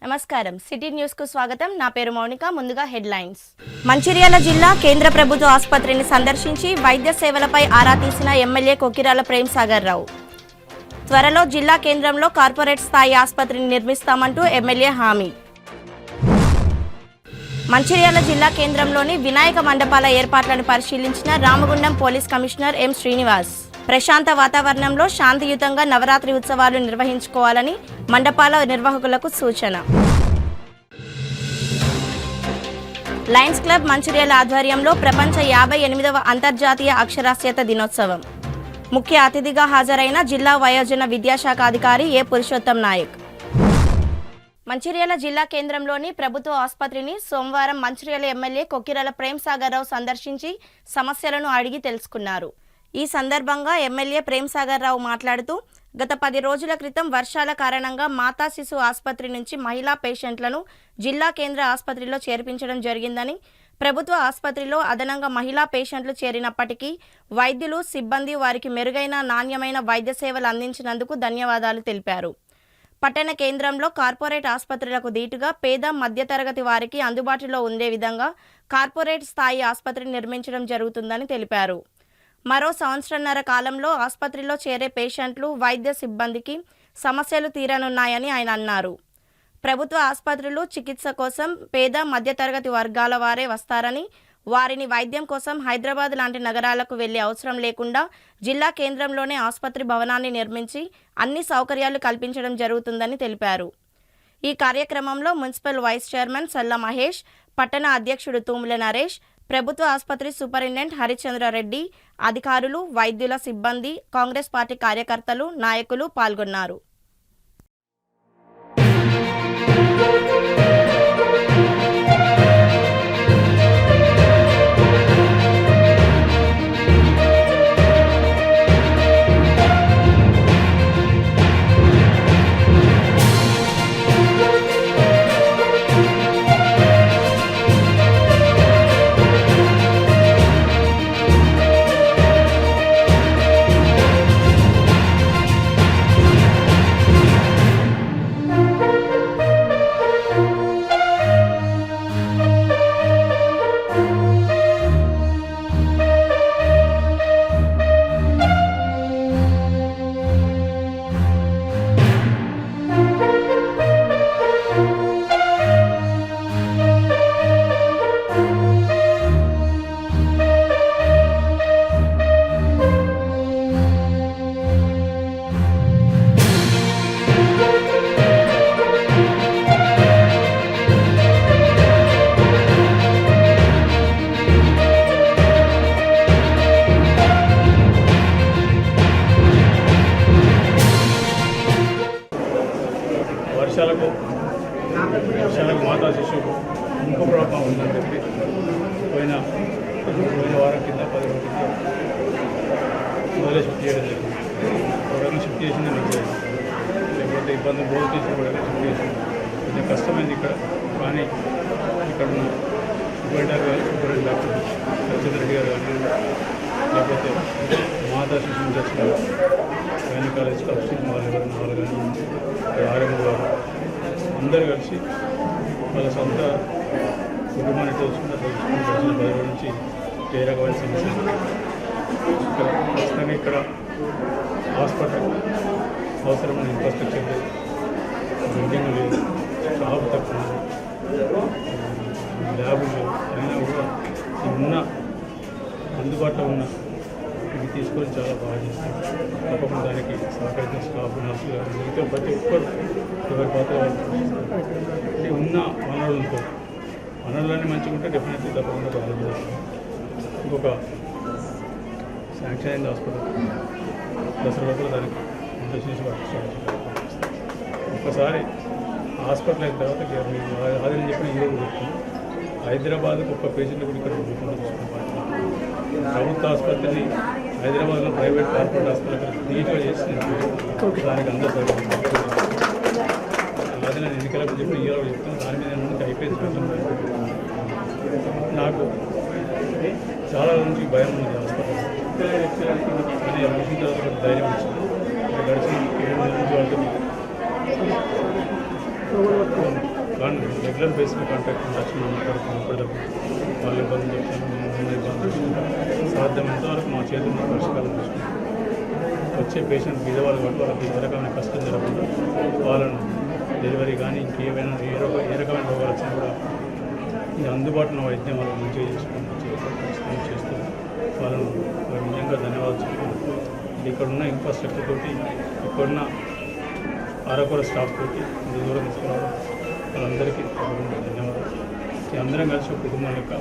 నమస్కారం city news కు స్వాగతం. నా పేరు మౌనిక. ముందుగా హెడ్లైన్స్. మంచిర్యాల జిల్లా కేంద్ర ప్రభుత్వ ఆసుపత్రిని సందర్శించి వైద్య సేవలపై ఆరా తీసిన ఎమ్మెల్యే కొక్కిరాల ప్రేమ్ సాగర్ రావు. త్వరలో జిల్లా కేంద్రంలో కార్పొరేట్ స్థాయి ఆసుపత్రిని నిర్మిస్తామంటూ ఎమ్మెల్యే హామీ. మంచిర్యాల జిల్లా కేంద్రంలోని వినాయక మండపాల ఏర్పాట్లను పరిశీలించిన Ramagundam police commissioner M Srinivas. ప్రశాంత వాతావరణంలో శాంతియుతంగా నవరాత్రి ఉత్సవాలు నిర్వహించుకోవాలని మండపాల నిర్వాహకులకు సూచన. లయన్స్ క్లబ్ మంచిర్యాల ఆధ్వర్యంలో ప్రపంచ 58వ అంతర్జాతీయ అక్షరాస్యత దినోత్సవం. ముఖ్య అతిథిగా హాజరైన జిల్లా వయోజన విద్యాశాఖ అధికారి ఏ పురుషోత్తం నాయక్. మంచిర్యాల జిల్లా కేంద్రంలోని ప్రభుత్వ ఆసుపత్రిని సోమవారం మంచిర్యాల ఎమ్మెల్యే కొక్కిరాల ప్రేమ్ సాగర్ రావు సందర్శించి సమస్యలను అడిగి తెలుసుకున్నారు. ఈ సందర్భంగా ఎమ్మెల్యే ప్రేమ్ సాగర్ రావు మాట్లాడుతూ గత 10 రోజుల క్రితం వర్షాల కారణంగా మాతా శిశు ఆసుపత్రి నుంచి మహిళా పేషెంట్లను జిల్లా కేంద్ర ఆసుపత్రిలో చేర్పించడం జరిగిందని, ప్రభుత్వ ఆసుపత్రిలో అదనంగా మహిళా పేషెంట్లు చేరినప్పటికీ వైద్యులు సిబ్బంది వారికి మెరుగైన నాణ్యమైన వైద్య సేవలు అందించినందుకు ధన్యవాదాలు తెలిపారు. పట్టణ కేంద్రంలో కార్పొరేట్ ఆసుపత్రులకు దీటుగా పేద మధ్యతరగతి వారికి అందుబాటులో ఉండే విధంగా కార్పొరేట్ స్థాయి ఆసుపత్రిని నిర్మించడం జరుగుతుందని తెలిపారు. మరో సంవత్సరన్నర కాలంలో ఆసుపత్రిలో చేరే పేషెంట్లు వైద్య సిబ్బందికి సమస్యలు తీరనున్నాయని ఆయన అన్నారు. ప్రభుత్వ ఆసుపత్రులు చికిత్స కోసం పేద మధ్యతరగతి వర్గాల వారే వస్తారని, వారిని వైద్యం కోసం హైదరాబాద్ లాంటి నగరాలకు వెళ్లే అవసరం లేకుండా జిల్లా కేంద్రంలోనే ఆసుపత్రి భవనాన్ని నిర్మించి అన్ని సౌకర్యాలు కల్పించడం జరుగుతుందని తెలిపారు. ఈ కార్యక్రమంలో మున్సిపల్ వైస్ చైర్మన్ సల్ల మహేష్, పట్టణ అధ్యక్షుడు తూముల నరేష్, ప్రభుత్వ ఆసుపత్రి సూపరింటెండెంట్ హరిచంద్రారెడ్డి, అధికారులు, వైద్యుల సిబ్బంది, కాంగ్రెస్ పార్టీ కార్యకర్తలు, నాయకులు పాల్గొన్నారు. వర్షాలకు మాతా శిశువు ఇంకో ప్రాబ్లం ఉందని చెప్పి పోయిన వారం కింద 10 రోజుల కింద మొదలే షిఫ్ట్ చేయడం జరిగింది. ఎవరైనా షిఫ్ట్ చేసింది లేకపోతే ఇబ్బందులు బోధ తీసుకోవడానికి షిఫ్ట్ చేసింది. కొంచెం కష్టమైంది ఇక్కడ. కానీ ఇక్కడ ఉన్న సూపరింటెండెంట్ డాక్టర్ హరిచంద్రెడ్డి గారు కానీ, లేకపోతే మాతా శిశువు వచ్చిన గైనకాలజీ స్టాఫ్ వాళ్ళు కానీ ఆర్ఎంఓ గారు అందరూ కలిసి వాళ్ళ సొంత కుటుంబాన్ని తెలుసుకున్న 10 రోజుల నుంచి ఏ రకమైన సమస్యలు ఇక్కడ ఖచ్చితంగా ఇక్కడ హాస్పిటల్ అవసరమైన ఇన్ఫ్రాస్ట్రక్చర్ లేదు, బిల్డింగ్ లేదు, స్టాఫ్ తక్కువ, ల్యాబులు లేవు. అయినా కూడా ఉన్న అందుబాటులో ఉన్న ఇది తీసుకొని చాలా బాగా చేస్తారు. తప్పకుండా దానికి సహకరించిన స్టాఫ్, నర్సులు కానీ మిగతా ప్రతి ఒక్కరు ఎవరి పాత్ర అంటే ఉన్న వనరులన్నీ మంచిగా ఉంటే డెఫినెట్లీ తప్పకుండా బాగా చేస్తారు. ఇంకొక శాంక్షన్ అయింది హాస్పిటల్ దసరా రోజులు దానికి ఇండస్ట్రీస్ ఒక్కసారి హాస్పిటల్ అయిన తర్వాత అది నేను చెప్పిన ఈరోజు చెప్తాను. హైదరాబాద్కు ఒక్క పేషెంట్ కూడా ఇక్కడ ప్రభుత్వ ఆసుపత్రిని హైదరాబాద్లో ప్రైవేట్ కార్పొరేట్ హాస్పిటల్ నీట్గా చేసి దానికి అందరూ అది నేను ఎన్నికలకు చెప్పి ఇయర్ చెప్తాను. దాని మీద ముందుకు అయిపోయింది. నాకు చాలా నుంచి భయం ఉంది హాస్పిటల్, కానీ అడ్మిషన్ తర్వాత ధైర్యం వచ్చింది. గడిచిన 7 నెలల నుంచి వాళ్ళతో కానీ రెగ్యులర్ బేస్లో కాంటాక్ట్ ఉండొచ్చు మాట్లాడుకున్నప్పుడు వాళ్ళు ఇబ్బంది చెప్తాను మేము ఇబ్బంది సాధ్యమైనంత వరకు మా చేతుల్లో పరిష్కారం చూసుకుంటాం. వచ్చే పేషెంట్ బీదవాళ్ళు కాబట్టి వాళ్ళకి ఏ రకమైన కష్టం జరగకుండా వాళ్ళను డెలివరీ కానీ ఇంకేమైనా ఏ రకమైన రోగాలు వచ్చినా కూడా ఈ అందుబాటులో వైద్యం వాళ్ళు మంచిగా చేసుకుని చేస్తూ వాళ్ళను నిజంగా ధన్యవాదాలు చెప్తున్నాను. ఇక్కడున్న ఇన్ఫ్రాస్ట్రక్చర్ తోటి ఇక్కడున్న అరకొర స్టాఫ్ తోటి ఇంత దూరం తీసుకురావడం వాళ్ళందరికీ ధన్యవాదాలు. ఈ అందరం కలిసి ఒక కుటుంబం లెక్క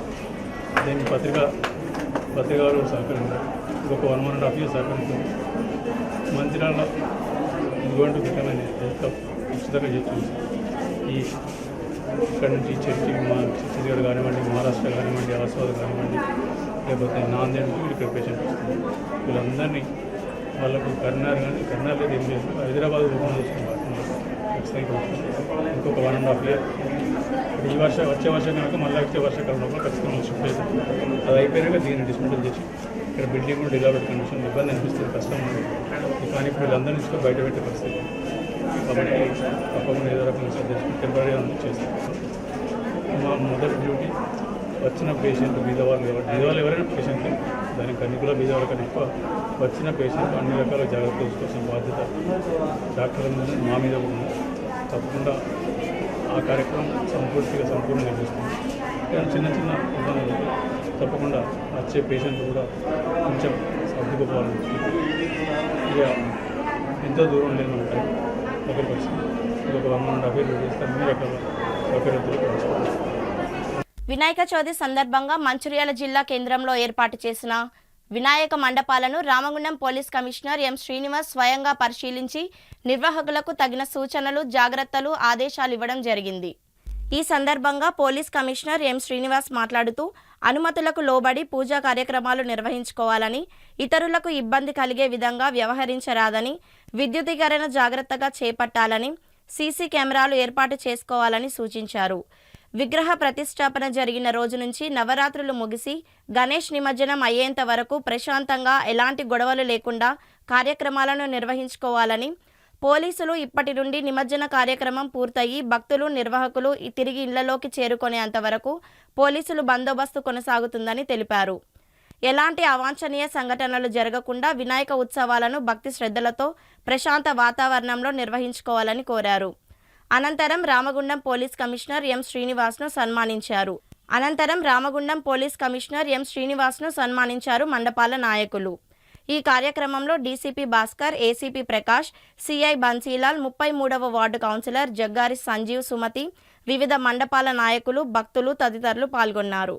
దీనికి పత్రికలు సహకరించారు. ఇంకొక 1.5 years సహకరించారు. మంచిర్యాల ఇటువంటి ముఖ్యమైన హెల్త్ ఉచితంగా చేస్తుంది. ఈ ఇక్కడ నుంచి ఛత్తీస్గఢ్ కానివ్వండి, మహారాష్ట్ర కానివ్వండి, ఆస్వాద్ కానివ్వండి, లేకపోతే నాందేడ్ ఇక్కడ పేషెంట్ వస్తుంది. వీళ్ళందరినీ వాళ్ళకు కరీంనగర్ కానీ కరీంనగర్ లేదు ఏం లేదు, హైదరాబాద్ ఓపెన్ చేసుకుని ఖచ్చితంగా ఇంకొక 1.5 year ఈ వచ్చే వర్షం కనుక మళ్ళీ వచ్చే వర్షాకాలంలో ఖచ్చితంగా షిఫ్ట్ అవుతుంది. అది అయిపోయాక దీన్ని డిస్మెంటల్ చేసి ఇక్కడ బిల్డింగ్ కూడా డిలాబెట్ కండిషన్ ఇబ్బంది అనిపిస్తుంది, కష్టం ఉంది. కానీ ఇప్పుడు వీళ్ళందరినీ తీసుకొని బయట పెట్టే పరిస్థితి కాబట్టి తప్పకుండా ఏదో రకంగా సజెషన్ టెంపరీ అనేది చేస్తాం. మా మొదటి డ్యూటీ వచ్చిన పేషెంట్ బీదవాళ్ళు ఎవరైనా పేషెంట్ దానికి అన్ని కూడా బీదవాళ్ళ కన్నా ఎక్కువ వచ్చిన పేషెంట్ అన్ని రకాల జాగ్రత్తలు తీసుకోవాల్సిన బాధ్యత డాక్టర్ల మీద మా మీద ఉంది. తప్పకుండా ఆ కార్యక్రమం సంపూర్ణంగా చేస్తుంది. కానీ చిన్న ఇబ్బందులు తప్పకుండా వచ్చే పేషెంట్ కూడా కొంచెం సర్దుకుపోవాలని ఇక ఎంతో దూరం లేని ఉంటాయి దగ్గరికి వచ్చి ఇంకొక 1.5 years చేస్తే అన్ని రకాల సౌకర్యాలతో పంచుకోవాలి. వినాయక చవితి సందర్భంగా మంచిర్యాల జిల్లా కేంద్రంలో ఏర్పాటు చేసిన వినాయక మండపాలను Ramagundam police commissioner M Srinivas స్వయంగా పరిశీలించి నిర్వాహకులకు తగిన సూచనలు, జాగ్రత్తలు, ఆదేశాలు ఇవ్వడం జరిగింది. ఈ సందర్భంగా పోలీస్ కమిషనర్ ఎం శ్రీనివాస్ మాట్లాడుతూ అనుమతులకు లోబడి పూజా కార్యక్రమాలు నిర్వహించుకోవాలని, ఇతరులకు ఇబ్బంది కలిగే విధంగా వ్యవహరించరాదని, విద్యుదీకరణ జాగ్రత్తగా చేపట్టాలని, సీసీ కెమెరాలు ఏర్పాటు చేసుకోవాలని సూచించారు. విగ్రహ ప్రతిష్టాపన జరిగిన రోజు నుంచి నవరాత్రులు ముగిసి గణేష్ నిమజ్జనం అయ్యేంత వరకు ప్రశాంతంగా ఎలాంటి గొడవలు లేకుండా కార్యక్రమాలను నిర్వహించుకోవాలని, పోలీసులు ఇప్పటి నుండి నిమజ్జన కార్యక్రమం పూర్తయి భక్తులు, నిర్వాహకులు తిరిగి ఇళ్లలోకి చేరుకునేంత వరకు పోలీసులు బందోబస్తు కొనసాగుతుందని తెలిపారు. ఎలాంటి అవాంఛనీయ సంఘటనలు జరగకుండా వినాయక ఉత్సవాలను భక్తి శ్రద్ధలతో ప్రశాంత వాతావరణంలో నిర్వహించుకోవాలని కోరారు. అనంతరం రామగుండం పోలీస్ కమిషనర్ ఎం శ్రీనివాస్ను సన్మానించారు మండపాల నాయకులు. ఈ కార్యక్రమంలో DCP Bhaskar, ACP Prakash, CI Bansilal, 33వ వార్డు కౌన్సిలర్ జగ్గారి సంజీవ్, సుమతి, వివిధ మండపాల నాయకులు, భక్తులు తదితరులు పాల్గొన్నారు.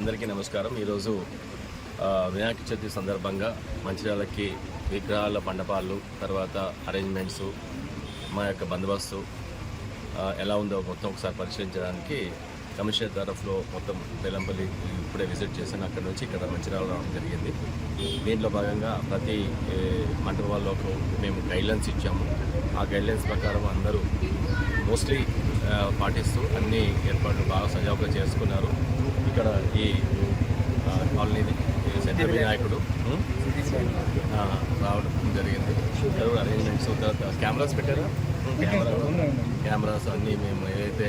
అందరికీ నమస్కారం. ఈరోజు వినాయక చవితి సందర్భంగా మంచిర్యాలకి విగ్రహాల మండపాలు, తర్వాత అరేంజ్మెంట్స్, మా యొక్క బందోబస్తు ఎలా ఉందో మొత్తం ఒకసారి పరిశీలించడానికి కమిషనర్ తరఫులో మొత్తం బెల్లంపల్లి ఇప్పుడే విజిట్ చేశాను. అక్కడ నుంచి ఇక్కడ మంచిర్యాల రావడం జరిగింది. దీంట్లో భాగంగా ప్రతి మండపాల్లోకి మేము గైడ్లైన్స్ ఇచ్చాము. ఆ గైడ్లైన్స్ ప్రకారం అందరూ మోస్ట్లీ పాటిస్తూ అన్ని ఏర్పాట్లు బాగా సజావుగా చేసుకున్నారు. ఇక్కడ ఈ కాలనీది సెంటర్ వినాయకుడు రావడం జరిగింది. అరేంజ్మెంట్స్ తర్వాత కెమెరాస్ పెట్టారు. కెమెరాస్ అన్నీ మేము ఏదైతే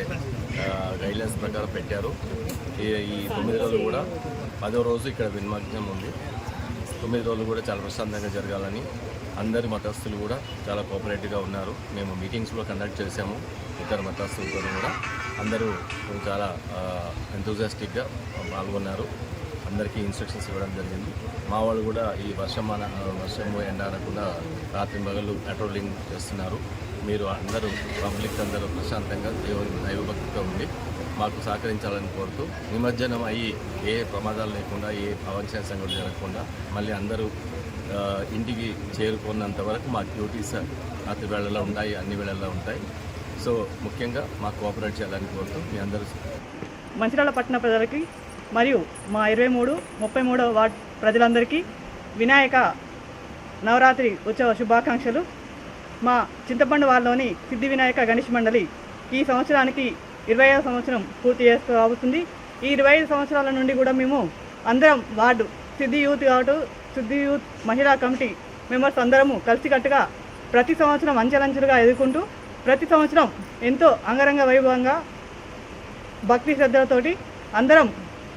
గైడ్లైన్స్ ప్రకారం పెట్టారో ఈ 9 రోజులు కూడా 10వ రోజు ఇక్కడ వినిమగ్నం ఉంది. 9 రోజులు కూడా చాలా ప్రశాంతంగా జరగాలని అందరి మతస్థులు కూడా చాలా కోఆపరేటివ్గా ఉన్నారు. మేము మీటింగ్స్లో కండక్ట్ చేశాము. ఇతర మతస్థులతో కూడా అందరూ చాలా ఎంతూజియాస్టిక్గా పాల్గొన్నారు. అందరికీ ఇన్స్ట్రక్షన్స్ ఇవ్వడం జరిగింది. మా వాళ్ళు కూడా ఈ వర్షము ఎండ అనకుండా రాత్రి పగలు పెట్రోలింగ్ చేస్తున్నారు. మీరు అందరూ పబ్లిక్ అందరూ ప్రశాంతంగా దైవభక్తితో ఉండి మాకు సహకరించాలని కోరుతూ నిమజ్జనం అయ్యి ఏ ప్రమాదాలు లేకుండా ఏ అవాంఛనీయ సంఘటన జరగకుండా మళ్ళీ అందరూ ఇంటికి చేరుకున్నంత వరకు మా డ్యూటీస్ రాత్రి వేళల్లో ఉంటాయి, అన్ని వేళల్లో ఉంటాయి. సో ముఖ్యంగా మాకు కోఆపరేట్ చేయాలని కోరుతూ మీ అందరూ మంచిర్యాల పట్టణ ప్రజలకి మరియు మా 23, 33వ వార్డు ప్రజలందరికీ వినాయక నవరాత్రి ఉత్సవ శుభాకాంక్షలు. మా చింతపండు వార్డులోని సిద్ధి వినాయక గణేష్ మండలి ఈ సంవత్సరానికి 25వ సంవత్సరం పూర్తి చేసుకోబోతుంది. ఈ 25 సంవత్సరాల నుండి కూడా మేము అందరం వార్డు సిద్ధి యూత్ మహిళా కమిటీ మెంబర్స్ అందరము కలిసికట్టుగా ప్రతి సంవత్సరం అంచెలంచెలుగా ఎదుర్కొంటూ ప్రతి సంవత్సరం ఎంతో అంగరంగ వైభవంగా భక్తి శ్రద్ధలతోటి అందరం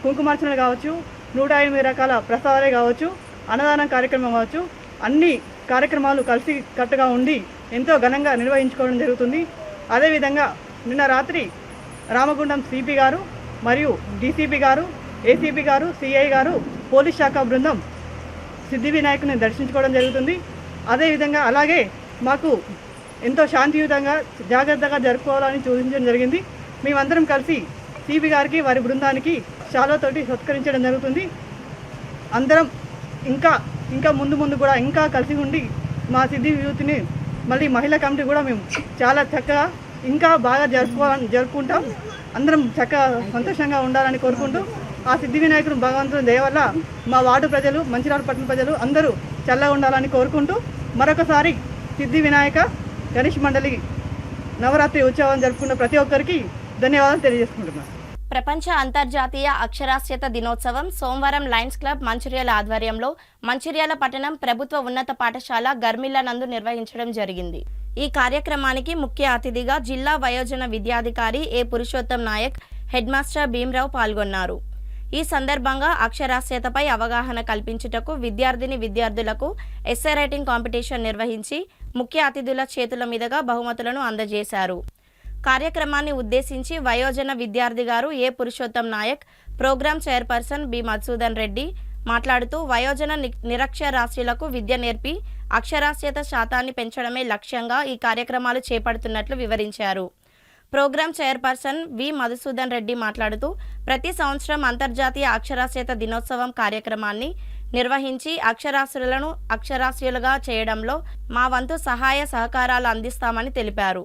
కుంకుమార్చనలు కావచ్చు, 108 రకాల ప్రసాదాలే కావచ్చు, అన్నదానం కార్యక్రమం కావచ్చు, అన్ని కార్యక్రమాలు కలిసి కట్టుగా ఉండి ఎంతో ఘనంగా నిర్వహించుకోవడం జరుగుతుంది. అదేవిధంగా నిన్న రాత్రి రామగుండం సిపి గారు మరియు డీసీపీ గారు, ఏసీపీ గారు, సిఐ గారు, పోలీస్ శాఖ బృందం సిద్ధి వినాయకుని దర్శించుకోవడం జరుగుతుంది. అదేవిధంగా అలాగే మాకు ఎంతో శాంతియుతంగా జాగ్రత్తగా జరుపుకోవాలని సూచించడం జరిగింది. మేమందరం కలిసి సిపి గారికి వారి బృందానికి శాలువాతోటి సత్కరించడం జరుగుతుంది. అందరం ఇంకా ముందు కూడా ఇంకా కలిసి ఉండి మా సిద్ధి యూత్ని మళ్ళీ మహిళా కమిటీ కూడా మేము చాలా చక్కగా ఇంకా బాగా జరుపుకుంటాం. అందరం చక్కగా సంతోషంగా ఉండాలని కోరుకుంటూ ఆ సిద్ధి వినాయకుడు భగవంతుని దయ వల్ల మా వార్డు ప్రజలు, మంచిర్యాల పట్టణ ప్రజలు అందరూ చల్లగా ఉండాలని కోరుకుంటూ మరొకసారి సిద్ధి వినాయక గణేష్ మండలి నవరాత్రి ఉత్సవం జరుపుకున్న ప్రతి ఒక్కరికి ధన్యవాదాలు తెలియజేసుకుంటున్నాను. ప్రపంచ అంతర్జాతీయ అక్షరాస్యత దినోత్సవం సోమవారం లయన్స్ క్లబ్ మంచిర్యాల ఆధ్వర్యంలో మంచిర్యాల పట్టణం ప్రభుత్వ ఉన్నత పాఠశాల గర్మిల్లా నందు నిర్వహించడం జరిగింది. ఈ కార్యక్రమానికి ముఖ్య అతిథిగా జిల్లా వయోజన విద్యాధికారి ఏ పురుషోత్తం నాయక్, హెడ్ మాస్టర్ భీమరావు పాల్గొన్నారు. ఈ సందర్భంగా అక్షరాస్యతపై అవగాహన కల్పించుటకు విద్యార్థులకు ఎస్సే రైటింగ్ కాంపిటీషన్ నిర్వహించి ముఖ్య అతిథుల చేతుల మీదుగా బహుమతులను అందజేశారు. కార్యక్రమాన్ని ఉద్దేశించి వయోజన విద్యార్థి గారు A Purushottam Naik, programme chairperson B Madhusudan Reddy మాట్లాడుతూ వయోజన నిరక్షరాస్యులకు విద్య నేర్పి అక్షరాస్యత శాతాన్ని పెంచడమే లక్ష్యంగా ఈ కార్యక్రమాలు చేపడుతున్నట్లు వివరించారు. ప్రోగ్రాం చైర్పర్సన్ వి మధుసూదన్ రెడ్డి మాట్లాడుతూ ప్రతి సంవత్సరం అంతర్జాతీయ అక్షరాస్యత దినోత్సవం కార్యక్రమాన్ని నిర్వహించి అక్షరాస్యులను అక్షరాస్యులుగా చేయడంలో మా వంతు సహాయ సహకారాలు అందిస్తామని తెలిపారు.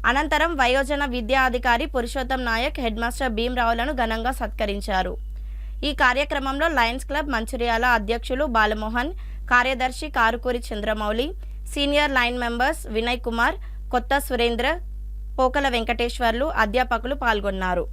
అనంతరం వయోజన విద్యా అధికారి పురుషోత్తం నాయక్, హెడ్ మాస్టర్ భీమరావులను ఘనంగా సత్కరించారు. ఈ కార్యక్రమంలో లయన్స్ క్లబ్ మంచిర్యాల అధ్యక్షులు బాలమోహన్, కార్యదర్శి Karukuri Chandramouli, senior line members Vinay Kumar, కొత్త సురేంద్ర, పోకల వెంకటేశ్వర్లు, అధ్యాపకులు పాల్గొన్నారు.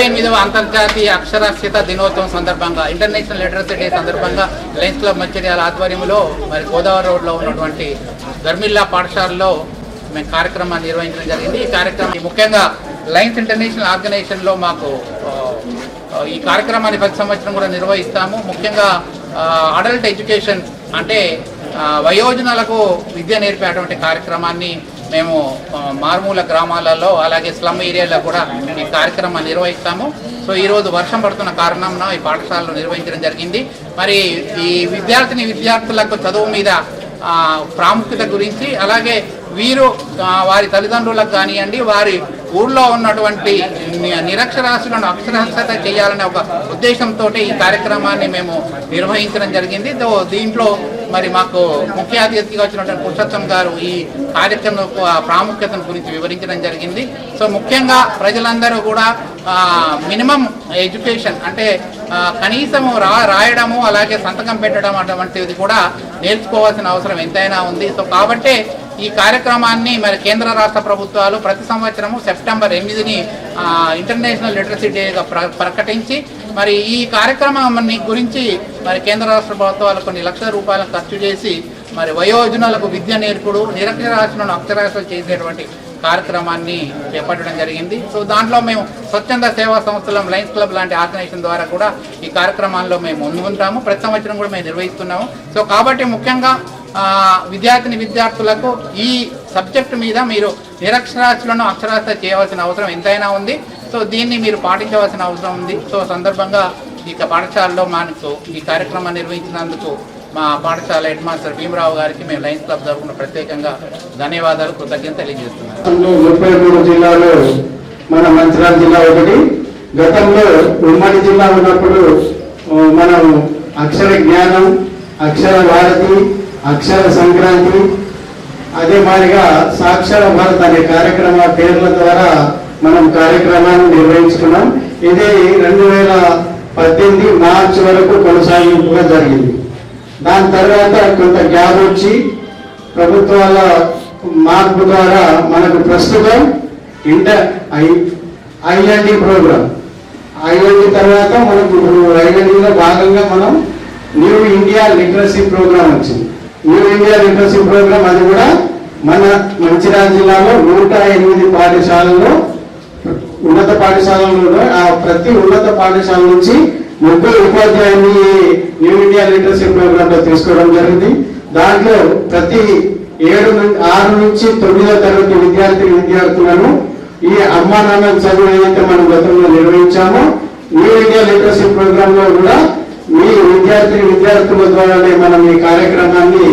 58వ అంతర్జాతీయ అక్షరాస్యత దినోత్సవం సందర్భంగా, ఇంటర్నేషనల్ లిటరసీ డే సందర్భంగా లయన్స్ క్లబ్ మంచిర్యాల ఆధ్వర్యంలో మరి గోదావరి రోడ్లో ఉన్నటువంటి ధర్మిల్లా పాఠశాలలో మేము కార్యక్రమాన్ని నిర్వహించడం జరిగింది. ఈ కార్యక్రమం ముఖ్యంగా లయన్స్ ఇంటర్నేషనల్ ఆర్గనైజేషన్లో మాకు ఈ కార్యక్రమాన్ని ప్రతి సంవత్సరం కూడా నిర్వహిస్తాము. ముఖ్యంగా అడల్ట్ ఎడ్యుకేషన్ అంటే వయోజనులకు విద్య నేర్పేటువంటి కార్యక్రమాన్ని మేము మారుమూల గ్రామాలలో అలాగే స్లమ్ ఏరియాలో కూడా ఈ కార్యక్రమాన్ని నిర్వహిస్తాము. సో ఈరోజు వర్షం పడుతున్న కారణంగా ఈ పాఠశాలలో నిర్వహించడం జరిగింది. మరి ఈ విద్యార్థులకు చదువు మీద ప్రాముఖ్యత గురించి, అలాగే వీరు వారి తల్లిదండ్రులకు కానివ్వండి, వారి ఊళ్ళో ఉన్నటువంటి నిరక్షరాస్యులను అక్షరాస్యత చేయాలనే ఒక ఉద్దేశంతో ఈ కార్యక్రమాన్ని మేము నిర్వహించడం జరిగింది. దీంట్లో మరి మాకు ముఖ్య అతిథిగా వచ్చినటువంటి పురుషోత్తం గారు ఈ కార్యక్రమం ప్రాముఖ్యతను గురించి వివరించడం జరిగింది. సో ముఖ్యంగా ప్రజలందరూ కూడా మినిమం ఎడ్యుకేషన్ అంటే కనీసము రాయడము అలాగే సంతకం పెట్టడం అటువంటిది కూడా నేర్చుకోవాల్సిన అవసరం ఎంతైనా ఉంది. సో కాబట్టే ఈ కార్యక్రమాన్ని మరి కేంద్ర రాష్ట్ర ప్రభుత్వాలు ప్రతి సంవత్సరము సెప్టెంబర్ 8ని ఇంటర్నేషనల్ లిటరసీ డేగా ప్రకటించి మరి ఈ కార్యక్రమాన్ని గురించి మరి కేంద్ర రాష్ట్ర ప్రభుత్వాలు కొన్ని లక్షల రూపాయలు ఖర్చు చేసి మరి వయోజనులకు విద్య నేర్పుడు, నిరక్షరాస్యులను అక్షరాస్యులు చేసేటువంటి కార్యక్రమాన్ని చేపట్టడం జరిగింది. సో దాంట్లో మేము స్వచ్ఛంద సేవా సంస్థల లయన్స్ క్లబ్ లాంటి ఆర్గనైజేషన్ ద్వారా కూడా ఈ కార్యక్రమాల్లో మేము ముందుంటాము. ప్రతి సంవత్సరం కూడా మేము నిర్వహిస్తున్నాము. సో కాబట్టి ముఖ్యంగా విద్యార్థులకు ఈ సబ్జెక్టు మీద మీరు నిరక్షరాస్యులను అక్షరాస్యత చేయవలసిన అవసరం ఎంతైనా ఉంది. సో దీన్ని మీరు పాటించవలసిన అవసరం ఉంది. సో సందర్భంగా ఈ పాఠశాలలో మనకు ఈ కార్యక్రమాన్ని నిర్వహించినందుకు మా పాఠశాల హెడ్ మాస్టర్ భీమరావు గారికి మేము లయన్స్ క్లబ్ తరఫున ప్రత్యేకంగా ధన్యవాదాలు, కృతజ్ఞత తెలియజేస్తున్నాం. 33 జిల్లాలో మన మంచిర్యాల జిల్లా ఒకటి. గతంలో ఉమ్మడి జిల్లా ఉన్నప్పుడు మనం అక్షర జ్ఞానం, అక్షర భారతి, అక్షర సంక్రాంతి, అదే మాదిరిగా సాక్షర భారత్ అనే కార్యక్రమ పేర్ల ద్వారా మనం కార్యక్రమాన్ని నిర్వహించుకున్నాం. ఇది 2018 మార్చి వరకు కొనసాగింపుగా జరిగింది. దాని తర్వాత కొంత గ్యాప్ వచ్చి ప్రభుత్వాల మార్పు ద్వారా మనకు ప్రస్తుతం ఐఎన్డి ప్రోగ్రామ్, ఐఎన్డి తర్వాత మనకు ఐఎన్డిలో భాగంగా మనం న్యూ ఇండియా లిటరసీ ప్రోగ్రామ్ వచ్చింది. న్యూ ఇండియా లిటరసీ ప్రోగ్రామ్ అది కూడా మన మంచిర్యాల జిల్లాలో 108 పాఠశాలలో ఉన్నత పాఠశాలలో ప్రతి ఉన్నత పాఠశాల నుంచి 30 ఉపాధ్యాయుల్ని న్యూ ఇండియా లిటరసీ ప్రోగ్రామ్ లో తీసుకోవడం జరిగింది. దాంట్లో ప్రతి 6 నుంచి 9వ తరగతి విద్యార్థులను ఈ అమ్మా నాన్న చదువు ఏదైతే మనం గతంలో నిర్వహించామో న్యూ ఇండియా లిటరసీ ప్రోగ్రామ్ లో కూడా మీ విద్యార్థుల ద్వారానే మనం ఈ కార్యక్రమాన్ని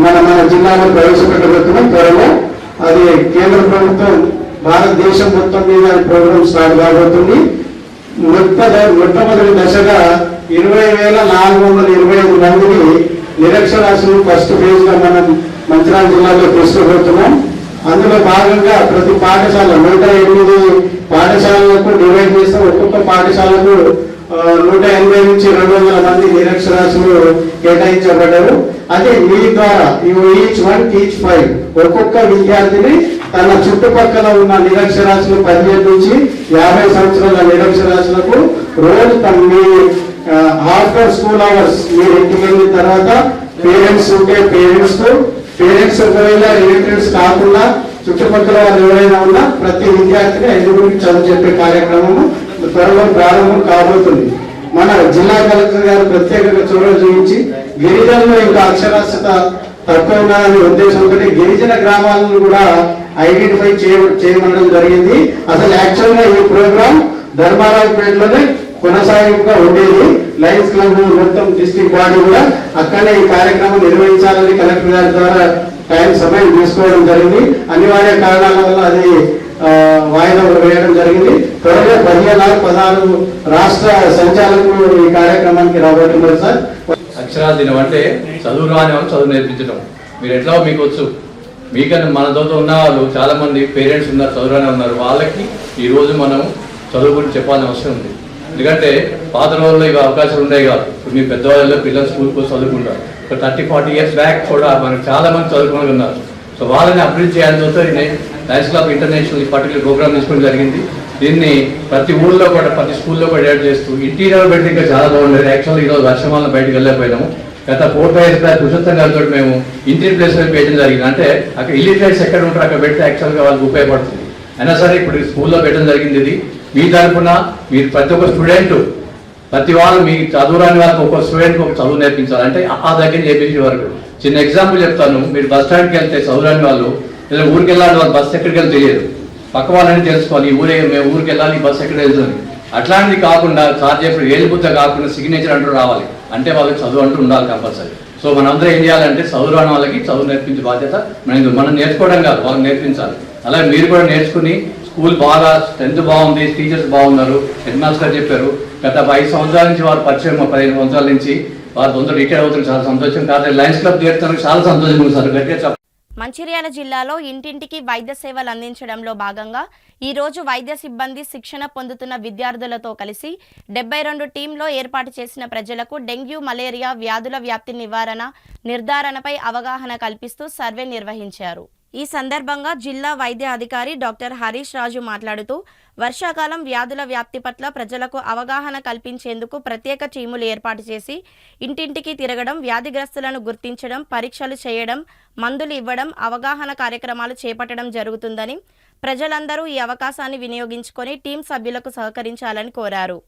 మన జిల్లాలో ప్రవేశపెట్టబోతున్నాం త్వరలో. అది కేంద్ర ప్రభుత్వం భారతదేశం మొత్తం మీద ప్రోగ్రామ్ స్టార్ట్ కాబోతుంది. మొట్టమొదటి దశగా 20,425 మందిని నిరక్షరాస్యులు ఫస్ట్ ఫేజ్ గా మనం మంచిర్యాల జిల్లాలో తీసుకోబోతున్నాం. అందులో భాగంగా ప్రతి పాఠశాల 108 పాఠశాలలకు డివైడ్ చేస్తే ఒక్కొక్క పాఠశాలకు 180 నుంచి 200 మంది నిరక్షరాస్యులు కేటాయించబడ్డారు. అదే మీ ద్వారా ఈచ్ 5 ఒక్కొక్క విద్యార్థిని తన చుట్టుపక్కల ఉన్న నిరక్షరాస్యులు 15 నుంచి 50 సంవత్సరాల నిరక్షరాస్యులకు రోజు మీ ఆఫ్టర్ స్కూల్ అవర్స్ మీరు ఇంటికి వెళ్ళిన తర్వాత పేరెంట్స్ ఉంటే పేరెంట్స్ ఒకవేళ రిలేటివ్స్ కాకుండా చుట్టుపక్కల వాళ్ళు ఎవరైనా ఉన్నా ప్రతి విద్యార్థిని ఎదుగురికి చదువు చెప్పే కార్యక్రమము త్వరలో ప్రారంభం కాబోతుంది. మన జిల్లా కలెక్టర్ గారు ప్రత్యేకంగా చొరవ చూపించి గిరిజనులు ఇంకా అక్షరాస్యత తక్కువ ఉన్నదనే ఉద్దేశంతో గిరిజన గ్రామాలను కూడా ఐడెంటిఫై చేయడం జరిగింది. అసలు యాక్చువల్ గా ఈ ప్రోగ్రామ్ ధర్మారావుపేటలోనే కొనసాగింపుగా ఉండేది. లయన్స్ క్లబ్ మొత్తం డిస్ట్రిక్ట్ బాడీ కూడా అక్కడనే ఈ కార్యక్రమం నిర్వహించాలని కలెక్టర్ గారి ద్వారా సమయం తీసుకోవడం జరిగింది. అనివార్య కారణాల వల్ల అది వాయిదా వేయడం జరిగింది. త్వరగా 16 రాష్ట్ర సంచాలకులు ఈ కార్యక్రమానికి రాబోతున్నారు. సార్, అక్షరాల దినం అంటే చదువు రాని వాళ్ళు చదువు నేర్పించడం. మీరు ఎట్లా మీకు వచ్చు, మీకన్నా మనతో ఉన్న వాళ్ళు చాలా మంది పేరెంట్స్ ఉన్నారు, చదువురానే ఉన్నారు. వాళ్ళకి ఈ రోజు మనం చదువు గురించి చెప్పాల్సిన అవసరం ఉంది. ఎందుకంటే పాత రోజుల్లో ఇవి అవకాశాలు ఉండేవి కాదు. ఇప్పుడు మీ పెద్దవాళ్ళలో పిల్లలు స్కూల్కి వచ్చి చదువుకుంటారు. ఒక 30-40 ఇయర్స్ బ్యాక్ కూడా మనకు చాలా మంది చదువుకుని ఉన్నారు. సో వాళ్ళని అభివృద్ధి చేయాల్సి వస్తే లయన్స్ క్లబ్ ఇంటర్నేషనల్ ఈ పర్టికులర్ ప్రోగ్రామ్ తీసుకోవడం జరిగింది. దీన్ని ప్రతి ఊళ్ళో కూడా ప్రతి స్కూల్లో కూడా యాడ్ చేస్తూ ఇంటీరియర్ పెడితే ఇంకా చాలా బాగుండేది. యాక్చువల్లీ ఈరోజు వర్షం వల్ల బయటకు వెళ్ళకపోయినాము. గత 4-5 years బ్యాక్ కుశంతం గారితో మేము ఇంటీరియర్ ప్లేస్ పెట్టడం జరిగింది. అంటే అక్కడ ఇల్లిటరేట్స్ ఎక్కడ ఉంటారో అక్కడ పెడితే యాక్చువల్గా వాళ్ళకి ఉపయోగపడుతుంది. అయినా సరే ఇప్పుడు స్కూల్లో పెట్టడం జరిగింది. ఇది మీ తరఫున మీరు ప్రతి ఒక్క స్టూడెంట్ ప్రతి వాళ్ళు మీ చదువురాని వాళ్ళకి ఒక స్టూడెంట్కి ఒక చదువు నేర్పించాలి. అంటే ఆ దగ్గర చేపించే వరకు చిన్న ఎగ్జాంపుల్ చెప్తాను. మీరు బస్ స్టాండ్కి వెళ్తే చదువురాని వాళ్ళు ఇలా ఊరికి వెళ్ళాలి, వాళ్ళు బస్సు ఎక్కడికి వెళ్తే తెలియదు. పక్క వాళ్ళని తెలుసుకోవాలి, ఈ ఊరే మేము ఊరికి వెళ్ళాలి, ఈ బస్సు ఎక్కడ వెళ్తుంది. అట్లాంటిది కాకుండా సార్ చెప్పిన ఏలుబుద్ద కాకుండా సిగ్నేచర్ అంటూ రావాలి. అంటే వాళ్ళకి చదువు అంటూ ఉండాలి కంపల్సరీ. సో మనందరం ఏం చేయాలంటే చదువురాని వాళ్ళకి చదువు నేర్పించే బాధ్యత మనం నేర్చుకోవడం కాదు, వాళ్ళకి నేర్పించాలి. అలాగే మీరు కూడా నేర్చుకుని స్కూల్ బాగా స్ట్రెంత్ బాగుంది, టీచర్స్ బాగున్నారు, హెడ్ మాస్టర్ చెప్పారు. గత 5 సంవత్సరాల నుంచి వారు పరిచయం, 15 సంవత్సరాల నుంచి వారు తొందరగా రిటైర్ అవుతుంది. చాలా సంతోషం. కాదు లయన్స్ క్లబ్ చేరుతానికి చాలా సంతోషంగా ఉంది సార్. గట్టిగా మంచిర్యాల జిల్లాలో ఇంటింటికి వైద్య సేవలు అందించడంలో భాగంగా ఈరోజు వైద్య సిబ్బంది శిక్షణ పొందుతున్న విద్యార్థులతో కలిసి 72 టీంలో ఏర్పాటు చేసిన ప్రజలకు డెంగ్యూ, మలేరియా వ్యాధుల వ్యాప్తి నివారణ, నిర్ధారణపై అవగాహన కల్పిస్తూ సర్వే నిర్వహించారు. ఈ సందర్భంగా జిల్లా వైద్య అధికారి డాక్టర్ హరీష్ రాజు మాట్లాడుతూ వర్షాకాలం వ్యాధుల వ్యాప్తి పట్ల ప్రజలకు అవగాహన కల్పించేందుకు ప్రత్యేక టీములు ఏర్పాటు చేసి ఇంటింటికి తిరగడం, వ్యాధిగ్రస్తులను గుర్తించడం, పరీక్షలు చేయడం, మందులు ఇవ్వడం, అవగాహన కార్యక్రమాలు చేపట్టడం జరుగుతుందని, ప్రజలందరూ ఈ అవకాశాన్ని వినియోగించుకొని టీం సభ్యులకు సహకరించాలని కోరారు.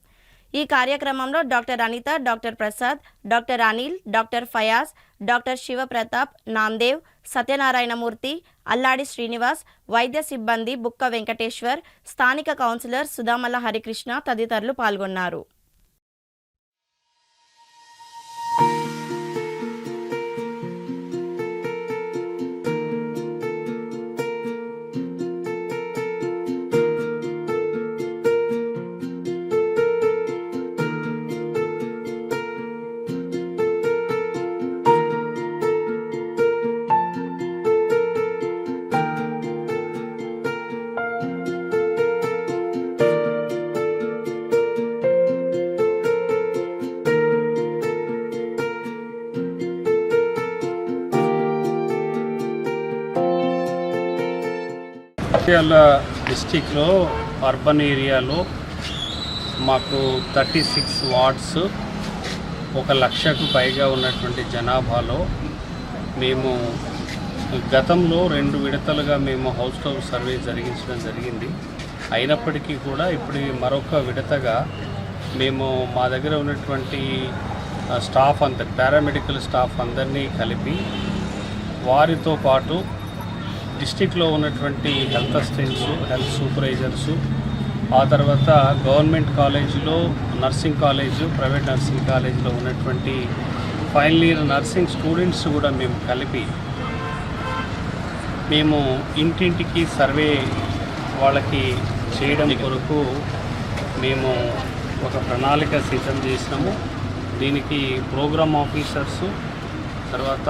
ఈ కార్యక్రమంలో doctor Anitha, doctor Prasad, doctor Anil, doctor Fayaz, doctor Sivaprathap, Namdev, Satyanarayanamurthy, Alladi Srinivas, వైద్య సిబ్బంది బుక్క వెంకటేశ్వర్, స్థానిక కౌన్సిలర్ సుధామల హరికృష్ణ తదితరులు పాల్గొన్నారు. మంచిర్యాల డిస్టిక్లో అర్బన్ ఏరియాలో మాకు 36 వార్డ్స్ 1,00,000కు పైగా ఉన్నటువంటి జనాభాలో మేము గతంలో 2 విడతలుగా మేము హౌస్ టు హౌస్ సర్వే జరిగించడం జరిగింది. అయినప్పటికీ కూడా ఇప్పుడు మరొక విడతగా మేము మా దగ్గర ఉన్నటువంటి స్టాఫ్ అంతా పారామెడికల్ స్టాఫ్ అందరినీ కలిపి వారితో పాటు డిస్టిక్లో ఉన్నటువంటి హెల్త్ అసిస్టెంట్స్, హెల్త్ సూపర్వైజర్సు, ఆ తర్వాత గవర్నమెంట్ కాలేజీలో నర్సింగ్ కాలేజు, ప్రైవేట్ నర్సింగ్ కాలేజీలో ఉన్నటువంటి ఫైనల్ ఇయర్ నర్సింగ్ స్టూడెంట్స్ కూడా మేము కలిపి మేము ఇంటింటికి సర్వే వాళ్ళకి చేయడం కొరకు మేము ఒక ప్రణాళిక సిద్ధం చేసినాము. దీనికి ప్రోగ్రామ్ ఆఫీసర్సు, తర్వాత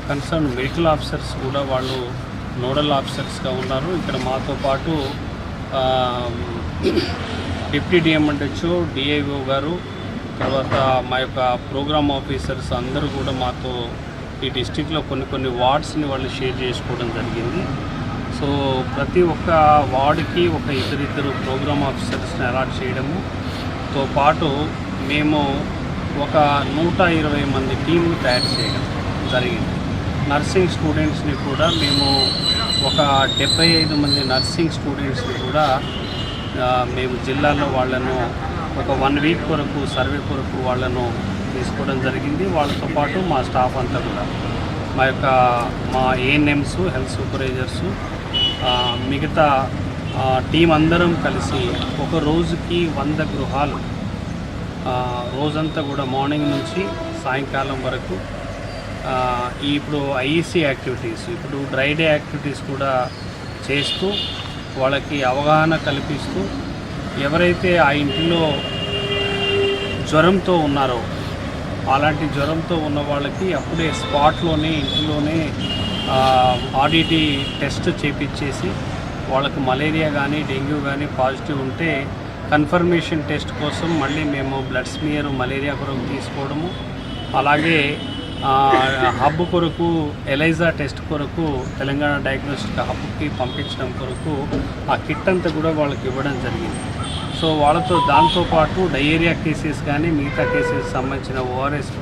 కన్సర్న్ మెడికల్ ఆఫీసర్స్ కూడా వాళ్ళు నోడల్ ఆఫీసర్స్గా ఉన్నారు. ఇక్కడ మాతో పాటు డిప్యూటీ డిఎంహెచ్ఓ, డిఐఓ గారు, తర్వాత మా యొక్క ప్రోగ్రామ్ ఆఫీసర్స్ అందరూ కూడా మాతో ఈ డిస్టిక్లో కొన్ని వార్డ్స్ని వాళ్ళు షేర్ చేసుకోవడం జరిగింది. సో ప్రతి ఒక్క వార్డుకి ఒక ఇద్దరు ప్రోగ్రామ్ ఆఫీసర్స్ని అలాట్ చేయడముతో పాటు మేము ఒక 120 మంది టీంని తయారు చేయడం జరిగింది. నర్సింగ్ స్టూడెంట్స్ని కూడా మేము ఒక 75 మంది నర్సింగ్ స్టూడెంట్స్ని కూడా మేము జిల్లాలో వాళ్ళను ఒక 1 వీక్ కొరకు సర్వే కొరకు వాళ్ళను తీసుకోవడం జరిగింది. వాళ్ళతో పాటు మా స్టాఫ్ అంతా కూడా మా ఏఎన్ఎంస్, హెల్త్ సూపర్వైజర్సు, మిగతా టీం అందరం కలిసి ఒక రోజుకి 100 గృహాలు రోజంతా కూడా మార్నింగ్ నుంచి సాయంకాలం వరకు ఇప్పుడు ఐఈసీ యాక్టివిటీస్, ఇప్పుడు డ్రై డే యాక్టివిటీస్ కూడా చేస్తూ వాళ్ళకి అవగాహన కల్పిస్తూ ఎవరైతే ఆ ఇంటిలో జ్వరంతో ఉన్నారో అలాంటి జ్వరంతో ఉన్న వాళ్ళకి అప్పుడే స్పాట్లోనే ఇంటిలోనే ఆర్డిటీ టెస్ట్ చేపించేసి వాళ్ళకు మలేరియా కానీ డెంగ్యూ కానీ పాజిటివ్ ఉంటే కన్ఫర్మేషన్ టెస్ట్ కోసం మళ్ళీ మేము బ్లడ్ స్మియర్ మలేరియా కొరకు తీసుకోవడము, అలాగే హబ్ కొరకు ఎలైజా టెస్ట్ కొరకు తెలంగాణ డయాగ్నోస్టిక్ హబ్కి పంపించడం కొరకు ఆ కిట్ అంతా కూడా వాళ్ళకి ఇవ్వడం జరిగింది. సో వాళ్ళతో దాంతోపాటు డయేరియా కేసెస్ కానీ మిగతా కేసెస్ సంబంధించిన ఓఆర్ఎస్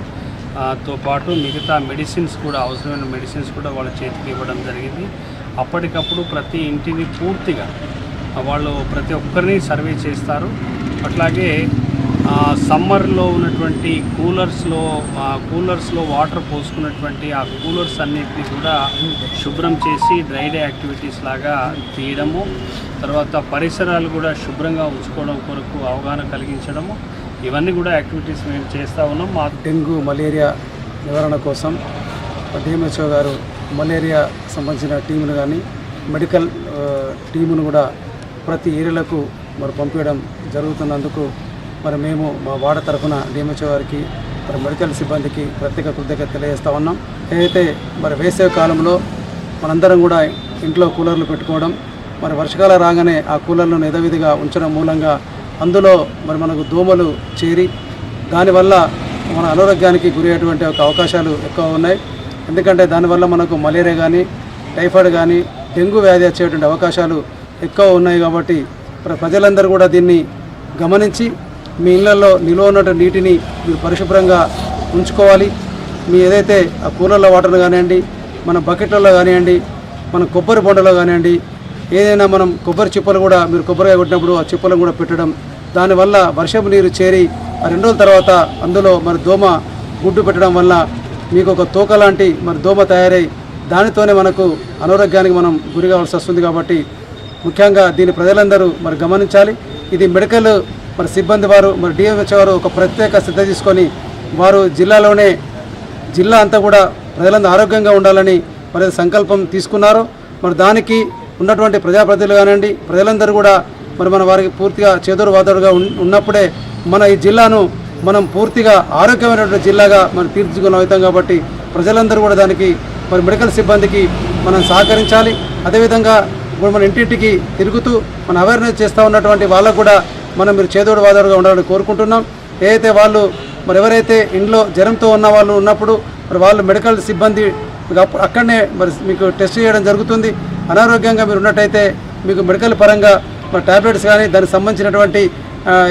తో పాటు మిగతా మెడిసిన్స్ కూడా అవసరమైన మెడిసిన్స్ కూడా వాళ్ళ చేతికి ఇవ్వడం జరిగింది. అప్పటికప్పుడు ప్రతి ఇంటిని పూర్తిగా వాళ్ళు ప్రతి ఒక్కరిని సర్వే చేస్తారు. అట్లాగే సమ్మర్లో ఉన్నటువంటి కూలర్స్లో వాటర్ పోసుకున్నటువంటి ఆ కూలర్స్ అన్నిటిని కూడా శుభ్రం చేసి డ్రై డే యాక్టివిటీస్ లాగా తీయడము, తర్వాత పరిసరాలు కూడా శుభ్రంగా ఉంచుకోవడం కొరకు అవగాహన కలిగించడము, ఇవన్నీ కూడా యాక్టివిటీస్ మేము చేస్తూ ఉన్నాం. మా డెంగ్యూ మలేరియా నివారణ కోసం డిఎంహెచ్ఓ గారు మలేరియా సంబంధించిన టీమును కానీ మెడికల్ టీమును కూడా ప్రతి ఏరియాలకు మరి పంపించడం జరుగుతున్నందుకు మరి మేము మా వార్డు తరఫున డిఎంహెచ్ఓ గారికి మరి మెడికల్ సిబ్బందికి ప్రత్యేక కృతజ్ఞత తెలియజేస్తూ ఉన్నాం. ఏదైతే మరి వేసవి కాలంలో మనందరం కూడా ఇంట్లో కూలర్లు పెట్టుకోవడం, మరి వర్షాకాలం రాగానే ఆ కూలర్లను యథావిధిగా ఉంచడం మూలంగా అందులో మరి మనకు దోమలు చేరి దానివల్ల మన అనారోగ్యానికి గురి అయ్యేటువంటి ఒక అవకాశాలు ఎక్కువ ఉన్నాయి. ఎందుకంటే దానివల్ల మనకు మలేరియా కానీ టైఫాయిడ్ కానీ డెంగ్యూ వ్యాధి వచ్చేటువంటి అవకాశాలు ఎక్కువ ఉన్నాయి. కాబట్టి ప్రజలందరూ కూడా దీన్ని గమనించి మీ ఇళ్లలో నిల్వ ఉన్న నీటిని మీరు పరిశుభ్రంగా ఉంచుకోవాలి. మీ ఏదైతే ఆ కూలర్ల వాటర్లు కానివ్వండి, మన బకెట్లలో కానివ్వండి, మన కొబ్బరి బొండలో కానివ్వండి, ఏదైనా మనం కొబ్బరి చిప్పలు కూడా మీరు కొబ్బరిగా కొట్టినప్పుడు ఆ చిప్పలను కూడా పెట్టడం, దానివల్ల వర్షపు నీరు చేరి ఆ 2 రోజుల తర్వాత అందులో మరి దోమ గుడ్డు పెట్టడం వల్ల మీకు ఒక తోక లాంటి మరి దోమ తయారై దానితోనే మనకు అనారోగ్యానికి మనం గురి కావాల్సి వస్తుంది. కాబట్టి ముఖ్యంగా దీన్ని ప్రజలందరూ మరి గమనించాలి. ఇది మెడికల్ మరి సిబ్బంది వారు మరి డిఎంహెచ్ఓ వారు ఒక ప్రత్యేక శ్రద్ధ తీసుకొని వారు జిల్లా అంతా కూడా ప్రజలందరూ ఆరోగ్యంగా ఉండాలని మరి సంకల్పం తీసుకున్నారు. మరి దానికి ఉన్నటువంటి ప్రజాప్రతినిధులు కానివ్వండి, ప్రజలందరూ కూడా మరి మన వారికి పూర్తిగా చేదోడు వాదోడుగా ఉన్నప్పుడే మన ఈ జిల్లాను మనం పూర్తిగా ఆరోగ్యమైనటువంటి జిల్లాగా మనం తీర్చిదిద్దుకుని అవుతాం. కాబట్టి ప్రజలందరూ కూడా దానికి మరి మెడికల్ సిబ్బందికి మనం సహకరించాలి. అదేవిధంగా ఇప్పుడు మన ఇంటింటికి తిరుగుతూ మన అవేర్నెస్ చేస్తూ ఉన్నటువంటి వాళ్ళకు కూడా మనం మీరు చేదోడు వాదోడుగా ఉండాలని కోరుకుంటున్నాం. ఏదైతే వాళ్ళు మరి ఎవరైతే ఇంట్లో జ్వరంతో ఉన్న వాళ్ళు ఉన్నప్పుడు మరి వాళ్ళు మెడికల్ సిబ్బంది అక్కడనే మరి మీకు టెస్ట్ చేయడం జరుగుతుంది. అనారోగ్యంగా మీరు ఉన్నట్టయితే మీకు మెడికల్ పరంగా మరి టాబ్లెట్స్ కానీ దానికి సంబంధించినటువంటి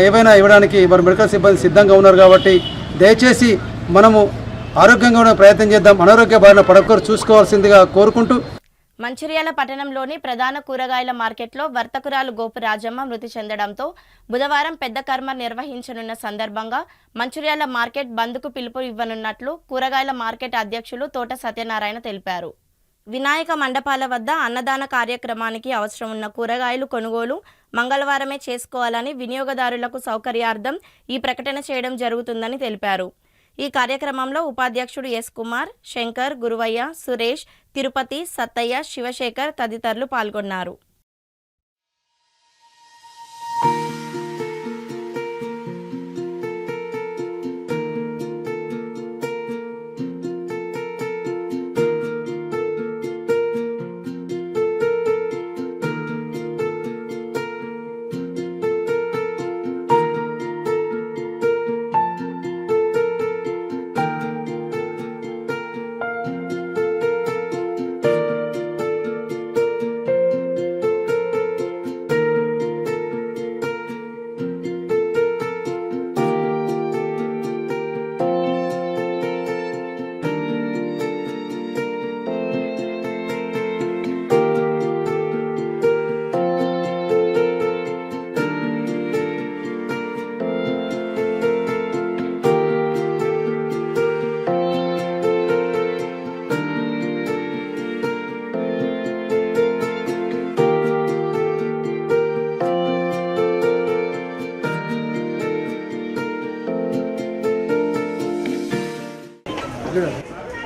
ఏవైనా ఇవ్వడానికి మరి మెడికల్ సిబ్బంది సిద్ధంగా ఉన్నారు. కాబట్టి దయచేసి మనము ఆరోగ్యంగా ఉండే ప్రయత్నం చేద్దాం. అనారోగ్య బారిన పడకూరు చూసుకోవాల్సిందిగా కోరుకుంటూ మంచిర్యాల పట్టణంలోని ప్రధాన కూరగాయల మార్కెట్లో వర్తకురాలు గోపు రాజమ్మ మృతి చెందడంతో బుధవారం పెద్ద కర్మ నిర్వహించనున్న సందర్భంగా మంచిర్యాల మార్కెట్ బంద్కు పిలుపు ఇవ్వనున్నట్లు కూరగాయల మార్కెట్ అధ్యక్షులు తోట సత్యనారాయణ తెలిపారు. వినాయక మండపాల వద్ద అన్నదాన కార్యక్రమానికి అవసరం ఉన్న కూరగాయలు కొనుగోలు మంగళవారమే చేసుకోవాలని వినియోగదారులకు సౌకర్యార్థం ఈ ప్రకటన చేయడం జరుగుతుందని తెలిపారు. ఈ కార్యక్రమంలో ఉపాధ్యక్షుడు ఎస్ కుమార్, శంకర్, గురువయ్య, సురేష్, తిరుపతి, సత్తయ్య, శివశేఖర్ తదితరులు పాల్గొన్నారు.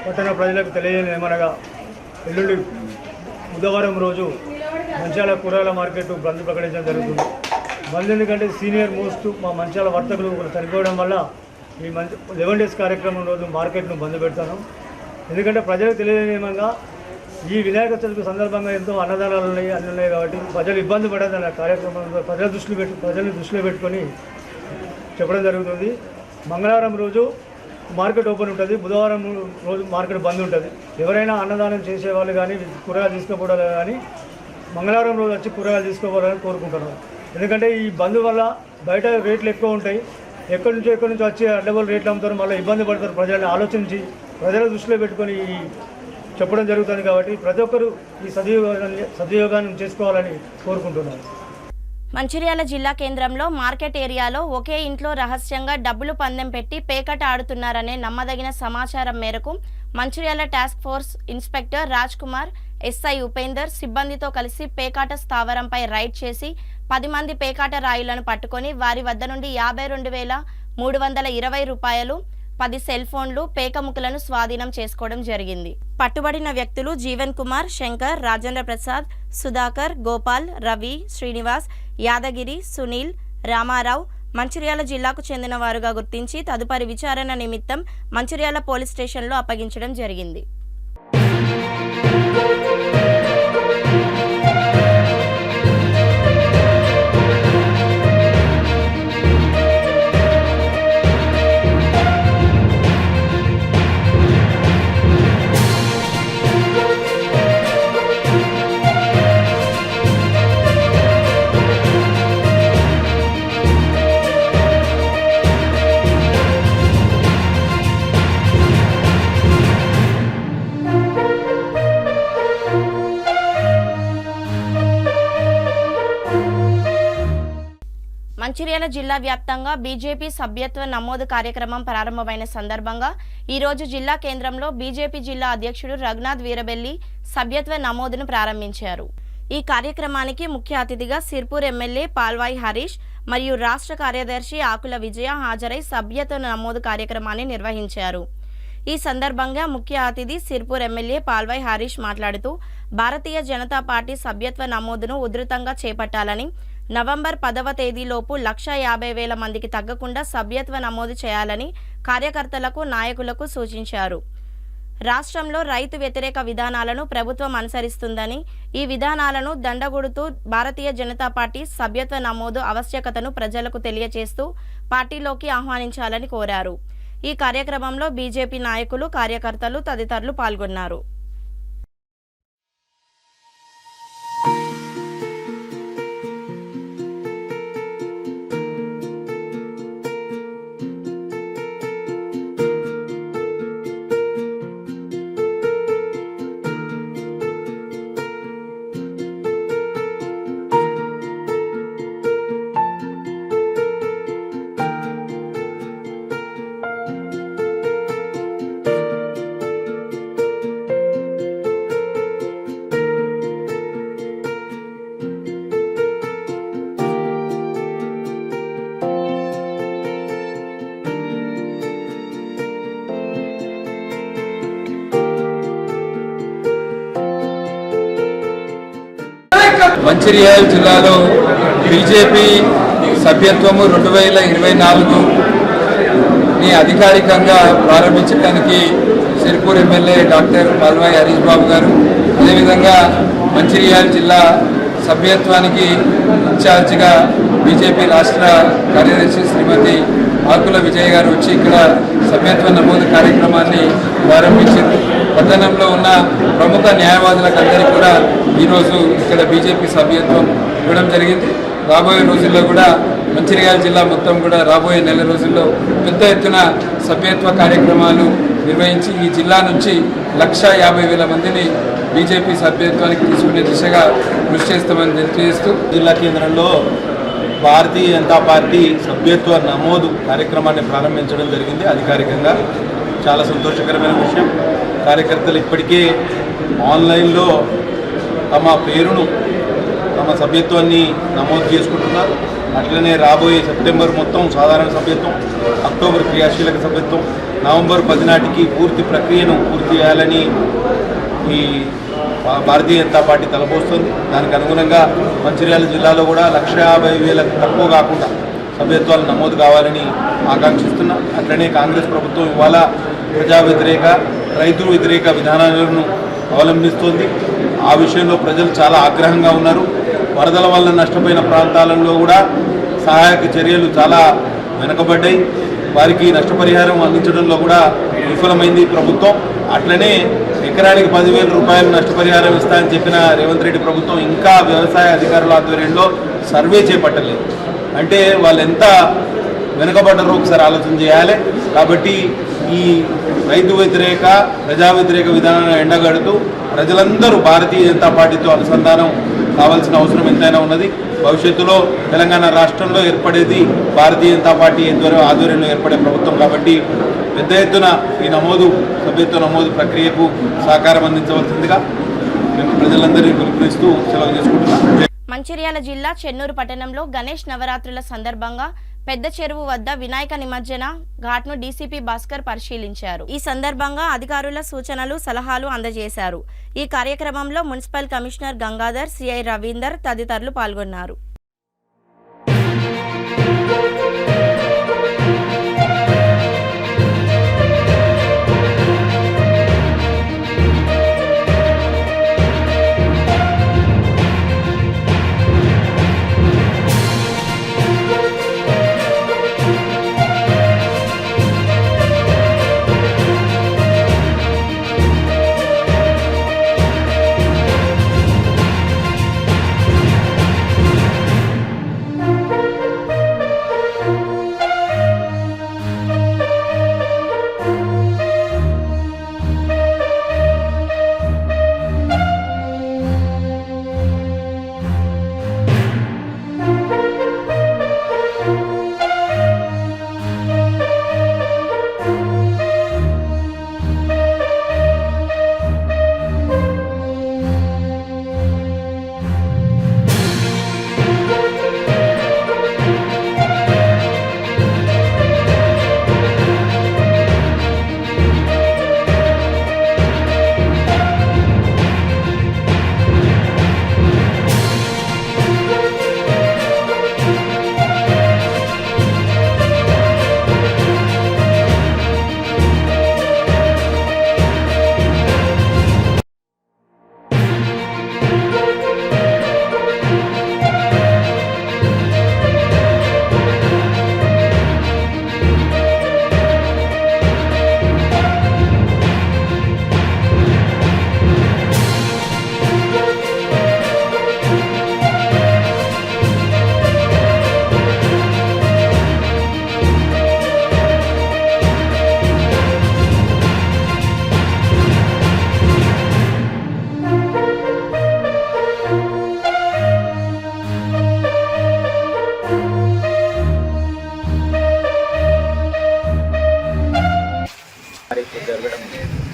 పట్టణ ప్రజలకు తెలియని ఏమనగా ఎల్లుండి బుధవారం రోజు మంచాల కూరగాయల మార్కెట్ బంద్ ప్రకటించడం జరుగుతుంది. బంద్ ఎందుకంటే సీనియర్ మోస్ట్ మా మంచాల వర్తకులు చనిపోవడం వల్ల ఈ 11 days కార్యక్రమం రోజు మార్కెట్ను బంద్ పెడతాను. ఎందుకంటే ప్రజలకు తెలియని ఏమనగా ఈ వినాయక చవితి సందర్భంగా ఎంతో అన్నదానాలు ఉన్నాయి, అన్నీ ఉన్నాయి. కాబట్టి ప్రజలు ఇబ్బంది పడేదన్న కార్యక్రమంలో ప్రజల్ని దృష్టిలో పెట్టుకొని చెప్పడం జరుగుతుంది. మంగళవారం రోజు మార్కెట్ ఓపెన్ ఉంటుంది, బుధవారం రోజు మార్కెట్ బంద్ ఉంటుంది. ఎవరైనా అన్నదానం చేసేవాళ్ళు కానీ కూరగాయలు తీసుకోపోవడాలు కానీ మంగళవారం రోజు వచ్చి కూరగాయలు తీసుకోవాలని కోరుకుంటున్నాం. ఎందుకంటే ఈ బంద్ వల్ల బయట రేట్లు ఎక్కువ ఉంటాయి, ఎక్కడి నుంచో వచ్చి అడ్డగోలు రేట్లు అమ్ముతారు, మళ్ళీ ఇబ్బంది పడతారు. ప్రజల్ని ఆలోచించి ప్రజల దృష్టిలో పెట్టుకొని చెప్పడం జరుగుతుంది. కాబట్టి ప్రతి ఒక్కరూ ఈ సద్వినియోగాన్ని చేసుకోవాలని కోరుకుంటున్నాను. మంచిర్యాల జిల్లా కేంద్రంలో మార్కెట్ ఏరియాలో ఒకే ఇంట్లో రహస్యంగా డబ్బులు పందెం పెట్టి పేకట ఆడుతున్నారనే నమ్మదగిన సమాచారం మేరకు Mancherial task force inspector Raj Kumar, SI Upender సిబ్బందితో కలిసి పేకాట స్థావరంపై రైడ్ చేసి 10 మంది పేకాట రాయులను పట్టుకొని వారి వద్ద నుండి 52,320 రూపాయలు, 10 సెల్ ఫోన్లు, పేకముకలను స్వాధీనం చేసుకోవడం జరిగింది. పట్టుబడిన వ్యక్తులు జీవన్ కుమార్, శంకర్, రాజేంద్ర ప్రసాద్, సుధాకర్, గోపాల్, రవి, శ్రీనివాస్, యాదగిరి, సునీల్, రామారావు మంచిర్యాల జిల్లాకు చెందిన వారుగా గుర్తించి తదుపరి విచారణ నిమిత్తం మంచిర్యాల పోలీస్ స్టేషన్లో అప్పగించడం జరిగింది. మంచిర్యాల జిల్లా వ్యాప్తంగా బీజేపీ సభ్యత్వ నమోదు కార్యక్రమం ప్రారంభమైన సందర్భంగా ఈరోజు జిల్లా కేంద్రంలో బీజేపీ జిల్లా అధ్యక్షుడు రఘునాథ్ వీరబెల్లి సభ్యత్వ నమోదును ప్రారంభించారు. ఈ కార్యక్రమానికి ముఖ్య అతిథిగా సిర్పూర్ ఎమ్మెల్యే పాల్వాయి హరీష్ మరియు రాష్ట్ర కార్యదర్శి ఆకుల విజయ హాజరై సభ్యత్వ నమోదు కార్యక్రమాన్ని నిర్వహించారు. ఈ సందర్భంగా ముఖ్య అతిథి సిర్పూర్ ఎమ్మెల్యే పాల్వాయి హరీష్ మాట్లాడుతూ భారతీయ జనతా పార్టీ సభ్యత్వ నమోదును ఉధృతంగా చేపట్టాలని, నవంబర్ 10వ తేదీలోపు 150,000 మందికి తగ్గకుండా సభ్యత్వ నమోదు చేయాలని కార్యకర్తలకు, నాయకులకు సూచించారు. రాష్ట్రంలో రైతు వ్యతిరేక విధానాలను ప్రభుత్వం అనుసరిస్తుందని, ఈ విధానాలను దండగొడుతూ భారతీయ జనతా పార్టీ సభ్యత్వ నమోదు ఆవశ్యకతను ప్రజలకు తెలియజేస్తూ పార్టీలోకి ఆహ్వానించాలని కోరారు. ఈ కార్యక్రమంలో బీజేపీ నాయకులు, కార్యకర్తలు తదితరులు పాల్గొన్నారు. మంచిర్యాల జిల్లాలో బీజేపీ సభ్యత్వము 2024ని అధికారికంగా ప్రారంభించడానికి సిర్పూర్ ఎమ్మెల్యే డాక్టర్ పాల్వాయి హరీష్ బాబు గారు, అదేవిధంగా మంచిర్యాల జిల్లా సభ్యత్వానికి ఇన్ఛార్జిగా బీజేపీ రాష్ట్ర కార్యదర్శి శ్రీమతి ఆకుల విజయ్ గారు వచ్చి ఇక్కడ సభ్యత్వ నమోదు కార్యక్రమాన్ని ప్రారంభించారు. పట్టణంలో ఉన్న ప్రముఖ న్యాయవాదులకు అందరికీ కూడా ఈరోజు ఇక్కడ బీజేపీ సభ్యత్వం ఇవ్వడం జరిగింది. రాబోయే రోజుల్లో కూడా మంచిర్యాల జిల్లా మొత్తం కూడా రాబోయే నెల రోజుల్లో పెద్ద ఎత్తున సభ్యత్వ కార్యక్రమాలు నిర్వహించి ఈ జిల్లా నుంచి 150,000 మందిని బీజేపీ సభ్యత్వానికి తీసుకునే దిశగా కృషి చేస్తామని తెలియజేస్తూ జిల్లా కేంద్రంలో భారతీయ జనతా పార్టీ సభ్యత్వ నమోదు కార్యక్రమాన్ని ప్రారంభించడం జరిగింది అధికారికంగా. చాలా సంతోషకరమైన విషయం. కార్యకర్తలు ఇప్పటికే ఆన్లైన్లో తమ పేరును, తమ సభ్యత్వాన్ని నమోదు చేసుకుంటున్నారు. అట్లనే రాబోయే సెప్టెంబర్ మొత్తం సాధారణ సభ్యత్వం, అక్టోబర్ క్రియాశీలక సభ్యత్వం, నవంబర్ 10 నాటికి పూర్తి ప్రక్రియను పూర్తి చేయాలని ఈ భారతీయ జనతా పార్టీ తలపోస్తుంది. దానికి అనుగుణంగా మంచిర్యాల జిల్లాలో కూడా 150,000 తక్కువ కాకుండా సభ్యత్వాలు నమోదు కావాలని ఆకాంక్షిస్తున్నాం. అట్లనే కాంగ్రెస్ ప్రభుత్వం ఇవాళ ప్రజా వ్యతిరేక, రైతు వ్యతిరేక విధానాలను అవలంబిస్తోంది. ఆ విషయంలో ప్రజలు చాలా ఆగ్రహంగా ఉన్నారు. వరదల వల్ల నష్టపోయిన ప్రాంతాలలో కూడా సహాయక చర్యలు చాలా వెనుకబడ్డాయి. వారికి నష్టపరిహారం అందించడంలో కూడా విఫలమైంది ప్రభుత్వం. అట్లనే ఎకరానికి 10,000 రూపాయలు నష్టపరిహారం ఇస్తామని చెప్పిన రేవంత్ రెడ్డి ప్రభుత్వం ఇంకా వ్యవసాయ అధికారుల ఆధ్వర్యంలో సర్వే చేపట్టలేదు. అంటే వాళ్ళు ఎంత వెనుకబడ్డారో ఒకసారి ఆలోచన చేయాలి. కాబట్టి ఈ రైతు వ్యతిరేక ప్రజా వ్యతిరేక విధానాన్ని ఎండగడుతూ ప్రజలందరూ భారతీయ జనతా పార్టీతో అనుసంధానం కావాల్సిన అవసరం ఎంతైనా ఉన్నది. భవిష్యత్తులో తెలంగాణ రాష్ట్రంలో ఏర్పడేది భారతీయ జనతా పార్టీ ఆధ్వర్యంలో ఏర్పడే ప్రభుత్వం. కాబట్టి పెద్ద ఎత్తున ఈ సభ్యత్వ నమోదు ప్రక్రియకు సహకారం అందించవలసిందిగా మేము ప్రజలందరినీ పిలుపునిస్తూ సెలవు తీసుకుంటున్నాం. మంచిర్యాల జిల్లా చెన్నూరు పట్టణంలో గణేష్ నవరాత్రుల సందర్భంగా పెద్ద చెరువు వద్ద వినాయక నిమజ్జన ఘాట్ను డీసీపీ భాస్కర్ పరిశీలించారు. ఈ సందర్భంగా అధికారుల సూచనలు సలహాలు అందజేశారు. ఈ కార్యక్రమంలో municipal commissioner Gangadhar, CI Ravinder తదితరులు పాల్గొన్నారు.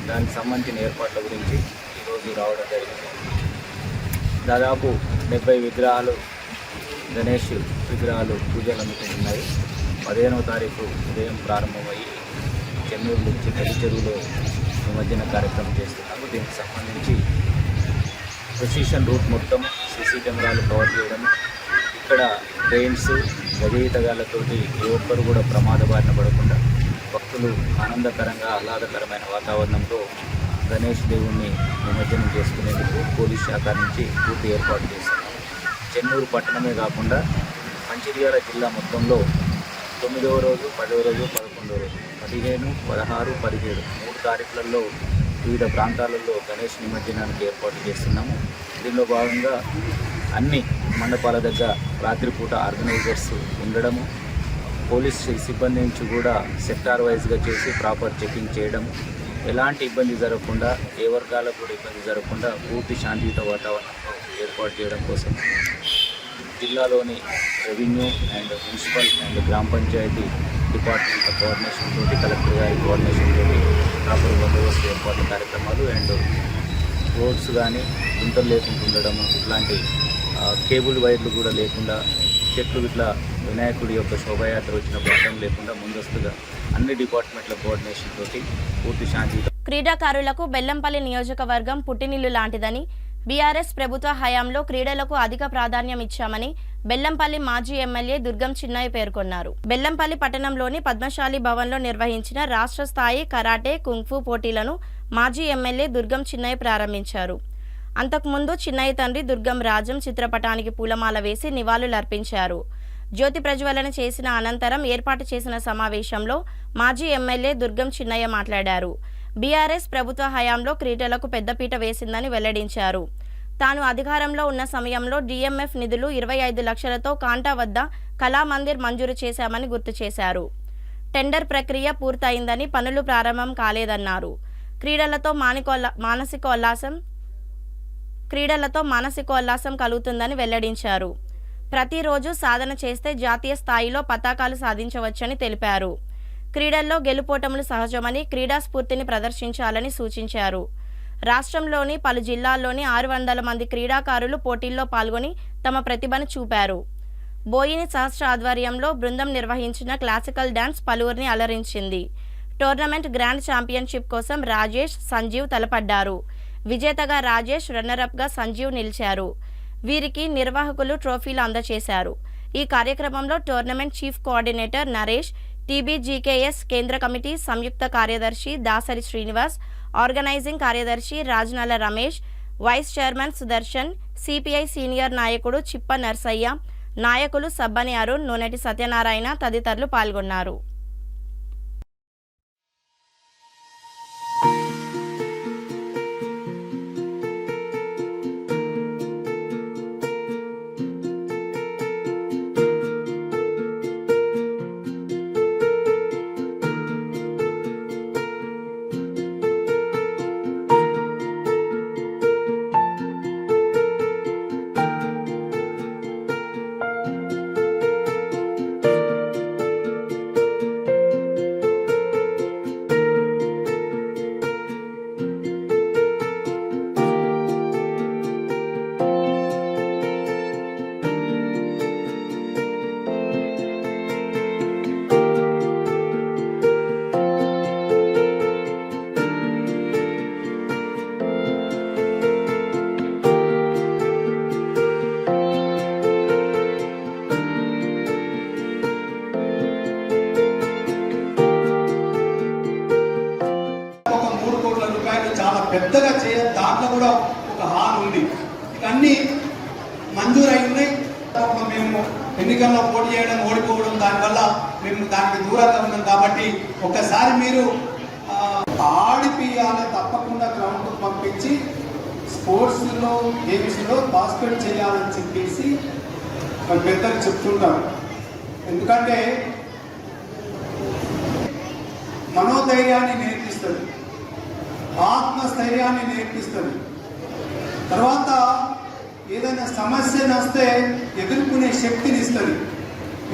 దానికి సంబంధించిన ఏర్పాట్ల గురించి ఈరోజు రావడం జరిగింది. దాదాపు 70 విగ్రహాలు, గణేష్ విగ్రహాలు పూజలు అందుకుంటున్నాయి. 15వ తారీఖు ఉదయం ప్రారంభమయ్యి చెన్నూరు నుంచి పెద్ద చెరువులో నిమజ్జన కార్యక్రమం చేస్తున్నాము. దీనికి సంబంధించి ప్రొసిషన్ రూట్ మొత్తం సీసీ కెమెరాలు కవర్ చేయడం, ఇక్కడ ట్రైన్స్ గజయితగాళ్లతోటి ఏ ఒక్కరు కూడా ప్రమాద బారిన పడకుండా భక్తులు ఆనందకరంగా ఆహ్లాదకరమైన వాతావరణంలో గణేష్ దేవుణ్ణి నిమజ్జనం చేసుకునేందుకు పోలీస్ శాఖ నుంచి పూర్తి ఏర్పాటు చేస్తున్నాం. చెన్నూరు పట్టణమే కాకుండా మంచిర్యాల జిల్లా మొత్తంలో 9వ రోజు, 10వ రోజు, 11వ రోజు, 15, 16, 17 3 తారీఖులలో వివిధ ప్రాంతాలలో గణేష్ నిమజ్జనానికి ఏర్పాటు చేస్తున్నాము. దీనిలో భాగంగా అన్ని మండపాల దగ్గర రాత్రిపూట ఆర్గనైజర్స్ ఉండడము, పోలీస్ సిబ్బంది నుంచి కూడా సెక్టార్ వైజ్గా చేసి ప్రాపర్ చెకింగ్ చేయడం, ఎలాంటి ఇబ్బంది జరగకుండా, ఏ వర్గాలకు కూడా ఇబ్బంది జరగకుండా పూర్తి శాంతియుత వాతావరణంలో ఏర్పాటు చేయడం కోసం జిల్లాలోని రెవెన్యూ అండ్ మున్సిపల్ అండ్ గ్రామ పంచాయతీ డిపార్ట్మెంట్ కోఆర్డినేషన్ తోటి, కలెక్టర్ గారి కోఆర్డినేషన్ తోటి ప్రాపర్ బందోబస్తు ఏర్పాటు కార్యక్రమాలు అండ్ రోడ్స్ కానీ గుంతలు లేకుండా ఉండడం, ఇట్లాంటి కేబుల్ వైర్లు కూడా లేకుండా, చెట్లు ఇట్లా వినాయకుడి యొక్క శోభాయాత్ర వచ్చిన ప్రాంతం లేకుండా ముందస్తుగా అన్ని డిపార్ట్మెంట్ల కోఆర్డినేషన్ తోటి పూర్తి శాంతి. క్రీడాకారులకు బెల్లంపల్లి నియోజకవర్గం పుట్టినిల్లు లాంటిదని, బీఆర్ఎస్ ప్రభుత్వ హయాంలో క్రీడలకు అధిక ప్రాధాన్యం ఇచ్చామని బెల్లంపల్లి మాజీ ఎమ్మెల్యే దుర్గం చిన్నయ్య పేర్కొన్నారు. బెల్లంపల్లి పట్టణంలోని పద్మశాలి భవన్లో నిర్వహించిన రాష్ట్ర స్థాయి కరాటే, కుంగ్ఫు పోటీలను మాజీ ఎమ్మెల్యే దుర్గం చిన్నయ్య ప్రారంభించారు. అంతకుముందు చిన్నయ్య తండ్రి దుర్గం రాజం చిత్రపటానికి పూలమాల వేసి నివాళులర్పించారు. జ్యోతి ప్రజ్వలన చేసిన అనంతరం ఏర్పాటు చేసిన సమావేశంలో మాజీ ఎమ్మెల్యే దుర్గం చిన్నయ్య మాట్లాడారు. బీఆర్ఎస్ ప్రభుత్వ హయాంలో క్రీడలకు పెద్దపీట వేసిందని వెల్లడించారు. తాను అధికారంలో ఉన్న సమయంలో డిఎంఎఫ్ నిధులు 25 లక్షలతో కాంటా వద్ద కళామందిర్ మంజూరు చేశామని గుర్తు చేశారు. టెండర్ ప్రక్రియ పూర్తయిందని, పనులు ప్రారంభం కాలేదన్నారు. క్రీడలతో మానసికోల్లాసం కలుగుతుందని వెల్లడించారు. ప్రతిరోజు సాధన చేస్తే జాతీయ స్థాయిలో పతాకాలు సాధించవచ్చని తెలిపారు. క్రీడల్లో గెలుపోటములు సహజమని, క్రీడా స్ఫూర్తిని ప్రదర్శించాలని సూచించారు. రాష్ట్రంలోని పలు జిల్లాల్లోని 600 మంది క్రీడాకారులు పోటీల్లో పాల్గొని తమ ప్రతిభను చూపారు. బోయిని సహస్ర ఆధ్వర్యంలో బృందం నిర్వహించిన క్లాసికల్ డాన్స్ పలువురిని అలరించింది. టోర్నమెంట్ గ్రాండ్ ఛాంపియన్షిప్ కోసం రాజేష్, సంజీవ్ తలపడ్డారు. విజేతగా రాజేష్, రన్నరప్గా సంజీవ్ నిలిచారు. వీరికి నిర్వాహకులు ట్రోఫీలు అందజేశారు. ఈ కార్యక్రమంలో tournament chief coordinator Naresh, TBGKS కేంద్ర కమిటీ సంయుక్త కార్యదర్శి దాసరి శ్రీనివాస్, ఆర్గనైజింగ్ కార్యదర్శి Rajanala Ramesh, vice chairman Sudarshan, CPI senior నాయకుడు చిప్ప నర్సయ్య, నాయకులు సబ్బని అరుణ్, నూనెటి సత్యనారాయణ తదితరులు పాల్గొన్నారు. పెద్దగా దాంట్లో కూడా ఒక హాల్ ఉంది. ఇవన్నీ మంజూరై ఉన్నాయి. మేము ఎన్నికల్లో పోటీ చేయడం, ఓడిపోవడం, దానివల్ల మేము దానికి దూరంగా ఉన్నాం. కాబట్టి ఒకసారి మీరు ఆడిపియాలి, తప్పకుండా గ్రౌండ్కు పంపించి స్పోర్ట్స్లో, గేమ్స్లో పార్టిసిపేట్ చేయాలని చెప్పేసి వాళ్ళు పెద్దలు చెప్తుంటారు. ఎందుకంటే మనోధైర్యాన్ని నేర్పిస్తుంది, ఆత్మస్థైర్యాన్ని నేర్పిస్తుంది. తర్వాత ఏదైనా సమస్య వస్తే ఎదుర్కొనే శక్తిని ఇస్తుంది.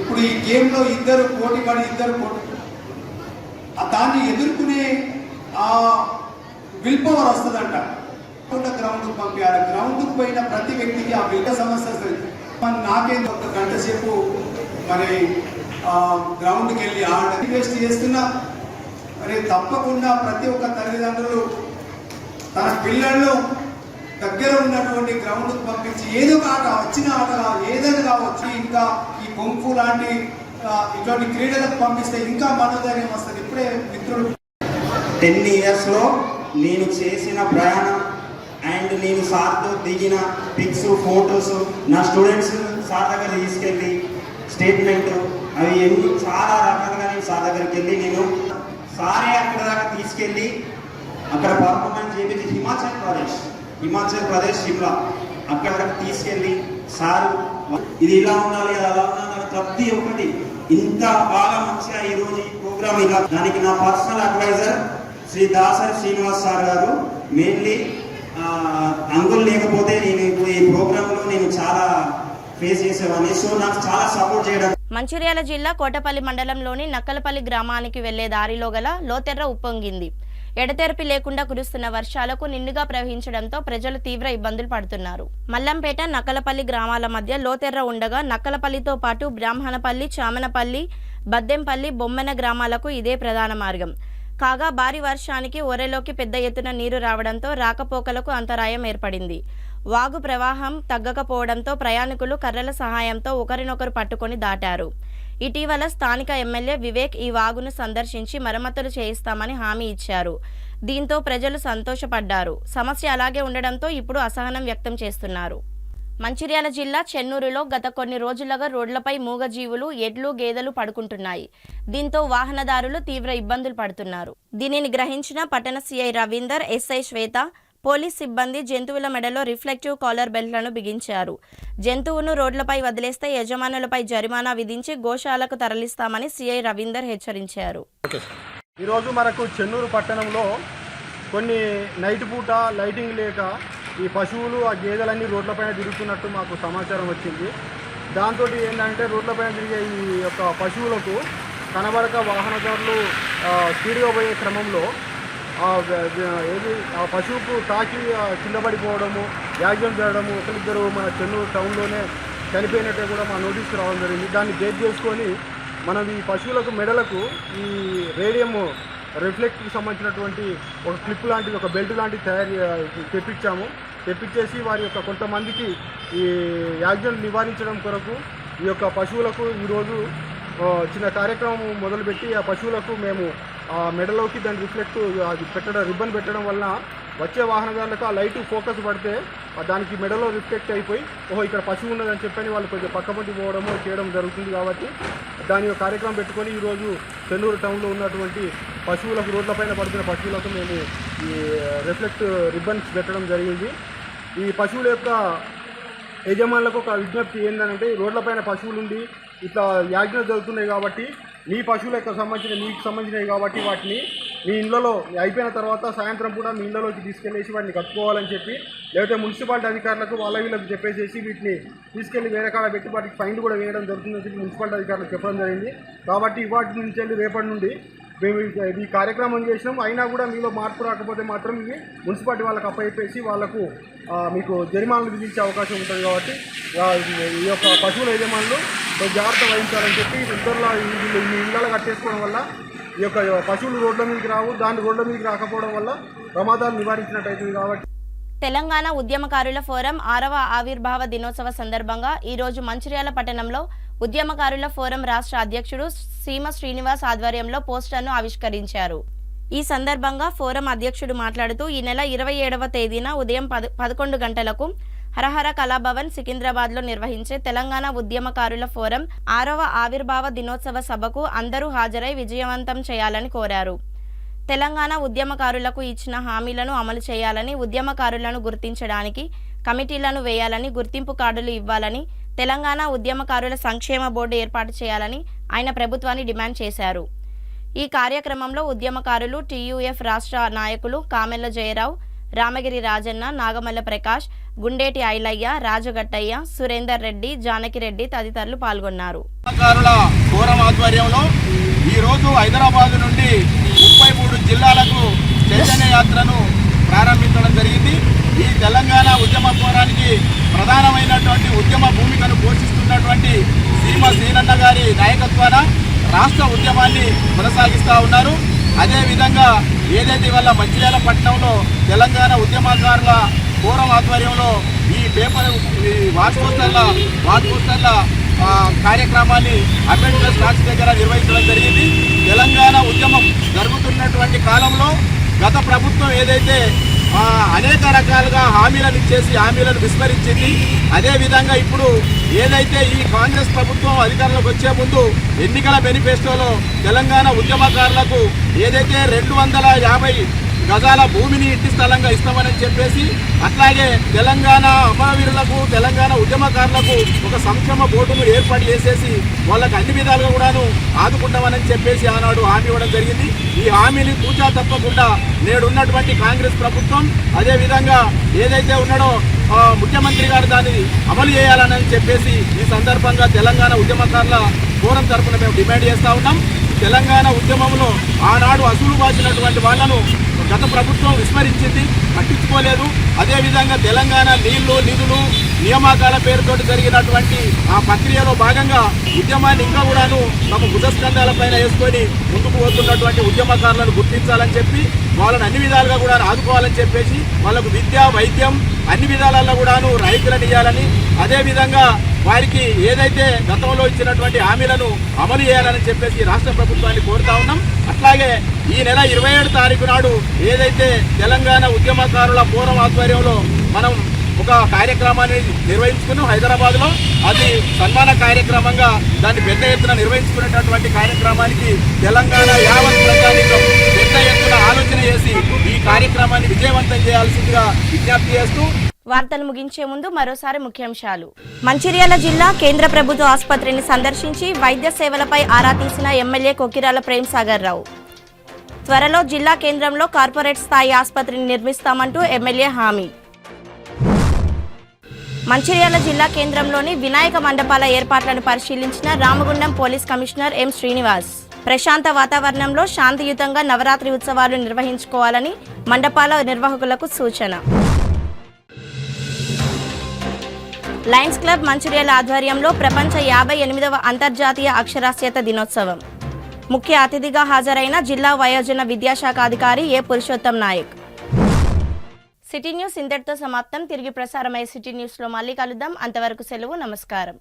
ఇప్పుడు ఈ గేమ్లో ఇద్దరు పోటీ దాన్ని ఎదుర్కొనే విల్ పవర్ వస్తుందంట. గ్రౌండ్కి పంపించాలి. గ్రౌండ్కి పోయిన ప్రతి వ్యక్తికి ఆ విల్ సమస్య వస్తుంది. నాకేం ఒక గంట సేపు మరి గ్రౌండ్కి వెళ్ళి ఇన్వెస్ట్ చేస్తున్నా. మరి తప్పకుండా ప్రతి ఒక్క తల్లిదండ్రులు తన పిల్లలను దగ్గర ఉన్నటువంటి గ్రౌండ్కి పంపించి ఏదో ఒక ఆట, వచ్చిన ఆట ఏదైనా కావచ్చు, ఇంకా ఈ కొంపు లాంటి ఇటువంటి క్రీడలకు పంపిస్తే ఇంకా మనోధైర్యం వస్తుంది. ఇప్పుడే మిత్రులు 10 yearsలో నేను చేసిన ప్రయాణం అండ్ నేను సార్తో దిగిన పిక్స్, ఫొటోస్, నా స్టూడెంట్స్ సార్ దగ్గర తీసుకెళ్ళి స్టేట్మెంట్ అవి ఎన్ని చాలా రకాలుగా నేను సార్ దగ్గరికి వెళ్ళి నేను సారే అక్కడ దాకా తీసుకెళ్ళి అక్కడ పర్ఫార్మెన్స్ చేపించి హిమాచల్ ప్రదేశ్ షిమ్లా అక్కడ తీసుకెళ్ళి సారు ఇది ఇలా ఉండాలి, అలా ఉండాలి, ప్రతి ఒక్కటి ఇంత బాగా మంచిగా ఈరోజు ఈ ప్రోగ్రామ్ ఇలా. దానికి నా personal adviser Shri Dasari Srinivas sir గారు మెయిన్లీ అంగులు లేకపోతే నేను ఇప్పుడు ఈ ప్రోగ్రాంలో నేను చాలా ఫేస్ చేసేవాడిని. సో నాకు చాలా సపోర్ట్ చేయడం. మంచిర్యాల జిల్లా కోటపల్లి మండలంలోని నక్కలపల్లి గ్రామానికి వెళ్లే దారిలో గల లోతెర్ర ఉప్పొంగింది. ఎడతెరపి లేకుండా కురుస్తున్న వర్షాలకు నిండుగా ప్రవహించడంతో ప్రజలు తీవ్ర ఇబ్బందులు పడుతున్నారు. మల్లంపేట, నక్కలపల్లి గ్రామాల మధ్య లోతెర్ర ఉండగా నక్కలపల్లితో పాటు బ్రాహ్మణపల్లి, చామనపల్లి, బద్దెంపల్లి, బొమ్మెన గ్రామాలకు ఇదే ప్రధాన మార్గం కాగా భారీ వర్షానికి ఒరెలోకి పెద్ద ఎత్తున నీరు రావడంతో రాకపోకలకు అంతరాయం ఏర్పడింది. వాగు ప్రవాహం తగ్గకపోవడంతో ప్రయాణికులు కర్రల సహాయంతో ఒకరినొకరు పట్టుకొని దాటారు. ఇటీవల స్థానిక ఎమ్మెల్యే వివేక్ ఈ వాగును సందర్శించి మరమ్మతులు చేయిస్తామని హామీ ఇచ్చారు. దీంతో ప్రజలు సంతోషపడ్డారు. సమస్య అలాగే ఉండడంతో ఇప్పుడు అసహనం వ్యక్తం చేస్తున్నారు. మంచిర్యాల జిల్లా చెన్నూరులో గత కొన్ని రోజులుగా రోడ్లపై మూగజీవులు ఎడ్లు గేదెలు పడుకుంటున్నాయి. దీంతో వాహనదారులు తీవ్ర ఇబ్బందులు పడుతున్నారు. దీనిని గ్రహించిన పట్టణ సిఐ రవీందర్, ఎస్ఐ శ్వేత, పోలీస్ సిబ్బంది జంతువుల మెడలో రిఫ్లెక్టివ్ కాలర్ బెల్ట్లను బిగించారు. జంతువును రోడ్లపై వదిలేస్తే యజమానులపై జరిమానా విధించి గోశాలకు తరలిస్తామని సిఐ రవీందర్ హెచ్చరించారు. ఈరోజు మనకు చెన్నూరు పట్టణంలో కొన్ని నైట్ పూట లైటింగ్ లేక ఈ పశువులు ఆ గేదెలన్నీ రోడ్లపైన తిరుగుతున్నట్టు మాకు సమాచారం వచ్చింది. దాంతో ఏంటంటే రోడ్లపైన తిరిగే ఈ యొక్క పశువులకు కనబడక వాహనదారులు స్పీడ్గా పోయే క్రమంలో ఆ పశువుకు తాకి కింద పడిపోవడము, యాక్సిడెంట్ జరగడము, ఒకరిద్దరు మన చెన్నూరు టౌన్లోనే చనిపోయినట్టే కూడా మా నోటీసు రావడం జరిగింది. దాన్ని బేస్ చేసుకొని మనం ఈ పశువులకు మెడలకు ఈ రేడియం రిఫ్లెక్ట్కి సంబంధించినటువంటి ఒక క్లిప్ లాంటిది, ఒక బెల్ట్ లాంటిది తెప్పించేసి వారి యొక్క కొంతమందికి ఈ యాక్సిడెంట్ నివారించడం కొరకు ఈ యొక్క పశువులకు ఈరోజు చిన్న కార్యక్రమం మొదలుపెట్టి ఆ పశువులకు మేము ఆ మెడలోకి దాని రిఫ్లెక్ట్ అది పెట్టడం, రిబ్బన్ పెట్టడం వలన వచ్చే వాహనదారులకు ఆ లైట్ ఫోకస్ పడితే దానికి మెడలో రిఫ్లెక్ట్ అయిపోయి ఓహో ఇక్కడ పశువు ఉన్నదని చెప్పని వాళ్ళు కొంచెం పక్కపట్టి పోవడము చేయడం జరుగుతుంది. కాబట్టి దాని కార్యక్రమం పెట్టుకొని ఈరోజు చెన్నూరు టౌన్లో ఉన్నటువంటి పశువులకు, రోడ్లపైన పడుతున్న పశువులకు మేము ఈ రిఫ్లెక్ట్ రిబ్బన్స్ పెట్టడం జరిగింది. ఈ పశువుల యొక్క యజమానులకు ఒక విజ్ఞప్తి ఏంటంటే, రోడ్లపైన పశువులుండి ఇట్లా యాక్సిడెంట్ జరుగుతున్నాయి కాబట్టి మీ పశువులకు సంబంధించినవి కాబట్టి వాటిని మీ ఇళ్లలో అయిపోయిన తర్వాత సాయంత్రం కూడా మీ ఇళ్లలోకి తీసుకెళ్ళేసి వాటిని కట్టుకోవాలని చెప్పి, లేకపోతే మున్సిపాలిటీ అధికారులకు వీళ్ళకి చెప్పేసి వీటిని తీసుకెళ్లి వేరే కాడ పెట్టి వాటికి ఫైన్ కూడా వేయడం జరుగుతుందని చెప్పి మున్సిపాలిటీ అధికారులకు చెప్పడం జరిగింది. కాబట్టి వాటి నుంచి వెళ్ళి రేపటి నుండి మేము ఈ కార్యక్రమం చేసినాం. అయినా కూడా మీలో మార్పు రాకపోతే మాత్రం ఇవి మున్సిపాలిటీ వాళ్ళకి అప్పచెప్పేసి వాళ్ళకు మీకు జరిమానాలు విధించే అవకాశం ఉంటుంది. కాబట్టి ఈ యొక్క పశువుల యజమానులు జాగ్రత్త వహించాలని చెప్పి ఈ ఇళ్ళలో కట్టేసుకోవడం వల్ల ఈ యొక్క పశువులు రోడ్ల మీదకి రావు, దాని రోడ్ల మీదకి రాకపోవడం వల్ల ప్రమాదాలు నివారించినట్టయితుంది. కాబట్టి తెలంగాణ ఉద్యమకారుల ఫోరం 6వ ఆవిర్భావ దినోత్సవ సందర్భంగా ఈరోజు మంచిర్యాల పట్టణంలో ఉద్యమకారుల ఫోరం రాష్ట్ర అధ్యక్షుడు సీమ శ్రీనివాస్ ఆధ్వర్యంలో పోస్టర్ను ఆవిష్కరించారు. ఈ సందర్భంగా ఫోరం అధ్యక్షుడు మాట్లాడుతూ ఈ నెల 27వ తేదీన ఉదయం 11 గంటలకు హరహర కళాభవన్ సికింద్రాబాద్లో నిర్వహించే తెలంగాణ ఉద్యమకారుల ఫోరం 6వ ఆవిర్భావ దినోత్సవ సభకు అందరూ హాజరై విజయవంతం చేయాలని కోరారు. తెలంగాణ ఉద్యమకారులకు ఇచ్చిన హామీలను అమలు చేయాలని, ఉద్యమకారులను గుర్తించడానికి కమిటీలను వేయాలని, గుర్తింపు కార్డులు ఇవ్వాలని, తెలంగాణ ఉద్యమకారుల సంక్షేమ బోర్డు ఏర్పాటు చేయాలని ఆయన ప్రభుత్వాన్ని డిమాండ్ చేశారు. ఈ కార్యక్రమంలో ఉద్యమకారులు టీయూఎఫ్ రాష్ట్ర నాయకులు కామెల్ల జయరావు, రామగిరి రాజన్న, నాగమల్ల ప్రకాష్, గుండేటి ఐలయ్య, రాజగట్టయ్య, సురేందర్ రెడ్డి, జానకిరెడ్డి తదితరులు పాల్గొన్నారు. ఈరోజు హైదరాబాద్ నుండి 33 జిల్లాలకు చైతన్య యాత్రను ప్రారంభించడం జరిగింది. ఈ తెలంగాణ ఉద్యమ పోరానికి ప్రధానమైనటువంటి ఉద్యమ భూమికను పోషిస్తున్నటువంటి సీమ శ్రీనన్న గారి నాయకత్వాన రాష్ట్ర ఉద్యమాన్ని కొనసాగిస్తూ ఉన్నారు. అదేవిధంగా ఏదైతే ఇవాళ మంచిర్యాల పట్టణంలో తెలంగాణ ఉద్యమకారుల ఫోరం ఆధ్వర్యంలో ఈ వార్డ్ పోస్టర్ల కార్యక్రమాన్ని అంబేద్కర్ స్టాచ్యూ దగ్గర నిర్వహించడం జరిగింది. తెలంగాణ ఉద్యమం జరుగుతున్నటువంటి కాలంలో గత ప్రభుత్వం ఏదైతే అనేక రకాలుగా హామీలను ఇచ్చేసి హామీలను విస్మరించింది. అదేవిధంగా ఇప్పుడు ఏదైతే ఈ కాంగ్రెస్ ప్రభుత్వం అధికారంలోకి వచ్చే ముందు ఎన్నికల మేనిఫెస్టోలో తెలంగాణ ఉద్యమకారులకు ఏదైతే 250 గజాల భూమిని ఇంటి స్థలంగా ఇస్తామని చెప్పేసి, అట్లాగే తెలంగాణ అమరవీరులకు, తెలంగాణ ఉద్యమకారులకు ఒక సంక్షేమ బోర్డును ఏర్పాటు చేసేసి వాళ్ళకి అన్ని విధాలుగా కూడాను ఆదుకుంటామని చెప్పేసి ఆనాడు హామీ ఇవ్వడం జరిగింది. ఈ హామీని తూచా తప్పకుండా నేడున్నటువంటి కాంగ్రెస్ ప్రభుత్వం అదేవిధంగా ఏదైతే ఉన్నాడో ముఖ్యమంత్రి గారు దాన్ని అమలు చేయాలని చెప్పేసి ఈ సందర్భంగా తెలంగాణ ఉద్యమకారుల ఫోరం తరఫున మేము డిమాండ్ చేస్తూ ఉన్నాం. తెలంగాణ ఉద్యమంలో ఆనాడు అసూలు బాసినటువంటి వాళ్లను గత ప్రభుత్వం విస్మరించింది, పట్టించుకోలేదు. అదేవిధంగా తెలంగాణ నీళ్లు, నిధులు, నియామకాల పేరుతో జరిగినటువంటి ఆ ప్రక్రియలో భాగంగా ఉద్యమాన్ని ఇంకా కూడాను తమ భుజస్కంధాలపైన వేసుకొని ముందుకు పోతున్నటువంటి ఉద్యమకారులను గుర్తించాలని చెప్పి, వాళ్ళని అన్ని విధాలుగా కూడా ఆదుకోవాలని చెప్పేసి, వాళ్ళకు విద్య, వైద్యం అన్ని విధాలలో కూడాను రైతులను ఇవ్వాలని, అదేవిధంగా వారికి ఏదైతే గతంలో ఇచ్చినటువంటి హామీలను అమలు చేయాలని చెప్పేసి రాష్ట్ర ప్రభుత్వాన్ని కోరుతా ఉన్నాం. అట్లాగే ఈ నెల 27 తారీఖు నాడు ఏదైతే తెలంగాణ ఉద్యమకారుల ఫోరం ఆధ్వర్యంలో మనం ఒక కార్యక్రమాన్ని నిర్వహించుకున్నాం హైదరాబాద్లో. అది సన్మాన కార్యక్రమంగా దాన్ని పెద్ద ఎత్తున నిర్వహించుకునేటటువంటి కార్యక్రమానికి తెలంగాణ యావత్ ప్రజానీకం పెద్ద ఎత్తున ఆలోచన చేసి ఈ కార్యక్రమాన్ని విజయవంతం చేయాల్సిందిగా విజ్ఞప్తి చేస్తూ వార్తలు ముగించే ముందు మరోసారి ముఖ్యాంశాలు. మంచిర్యాల జిల్లా కేంద్ర ప్రభుత్వ ఆసుపత్రిని సందర్శించి వైద్య సేవలపై ఆరా తీసిన ఎమ్మెల్యే కొకిరాల ప్రేమ్ సాగర్ రావు. త్వరలో జిల్లా కేంద్రంలో కార్పొరేట్ స్థాయి ఆసుపత్రిని నిర్మిస్తామంటూ ఎమ్మెల్యే హామీ. మంచిర్యాల జిల్లా కేంద్రంలోని వినాయక మండపాల ఏర్పాట్లను పరిశీలించిన Ramagundam police commissioner M Srinivas. ప్రశాంత వాతావరణంలో శాంతియుతంగా నవరాత్రి ఉత్సవాలు నిర్వహించుకోవాలని మండపాల నిర్వాహకులకు సూచన. లయన్స్ క్లబ్ మంచిర్యాల ఆధ్వర్యంలో ప్రపంచ 58వ అంతర్జాతీయ అక్షరాస్యత దినోత్సవం. ముఖ్య అతిథిగా హాజరైన జిల్లా వయోజన విద్యాశాఖ అధికారి ఏ పురుషోత్తం నాయక్. సిటీ న్యూస్ ఇంతటితో సమాప్తం. తిరిగి ప్రసారమయ్యే సిటీ న్యూస్లో మళ్ళీ కలుద్దాం. అంతవరకు సెలవు. నమస్కారం.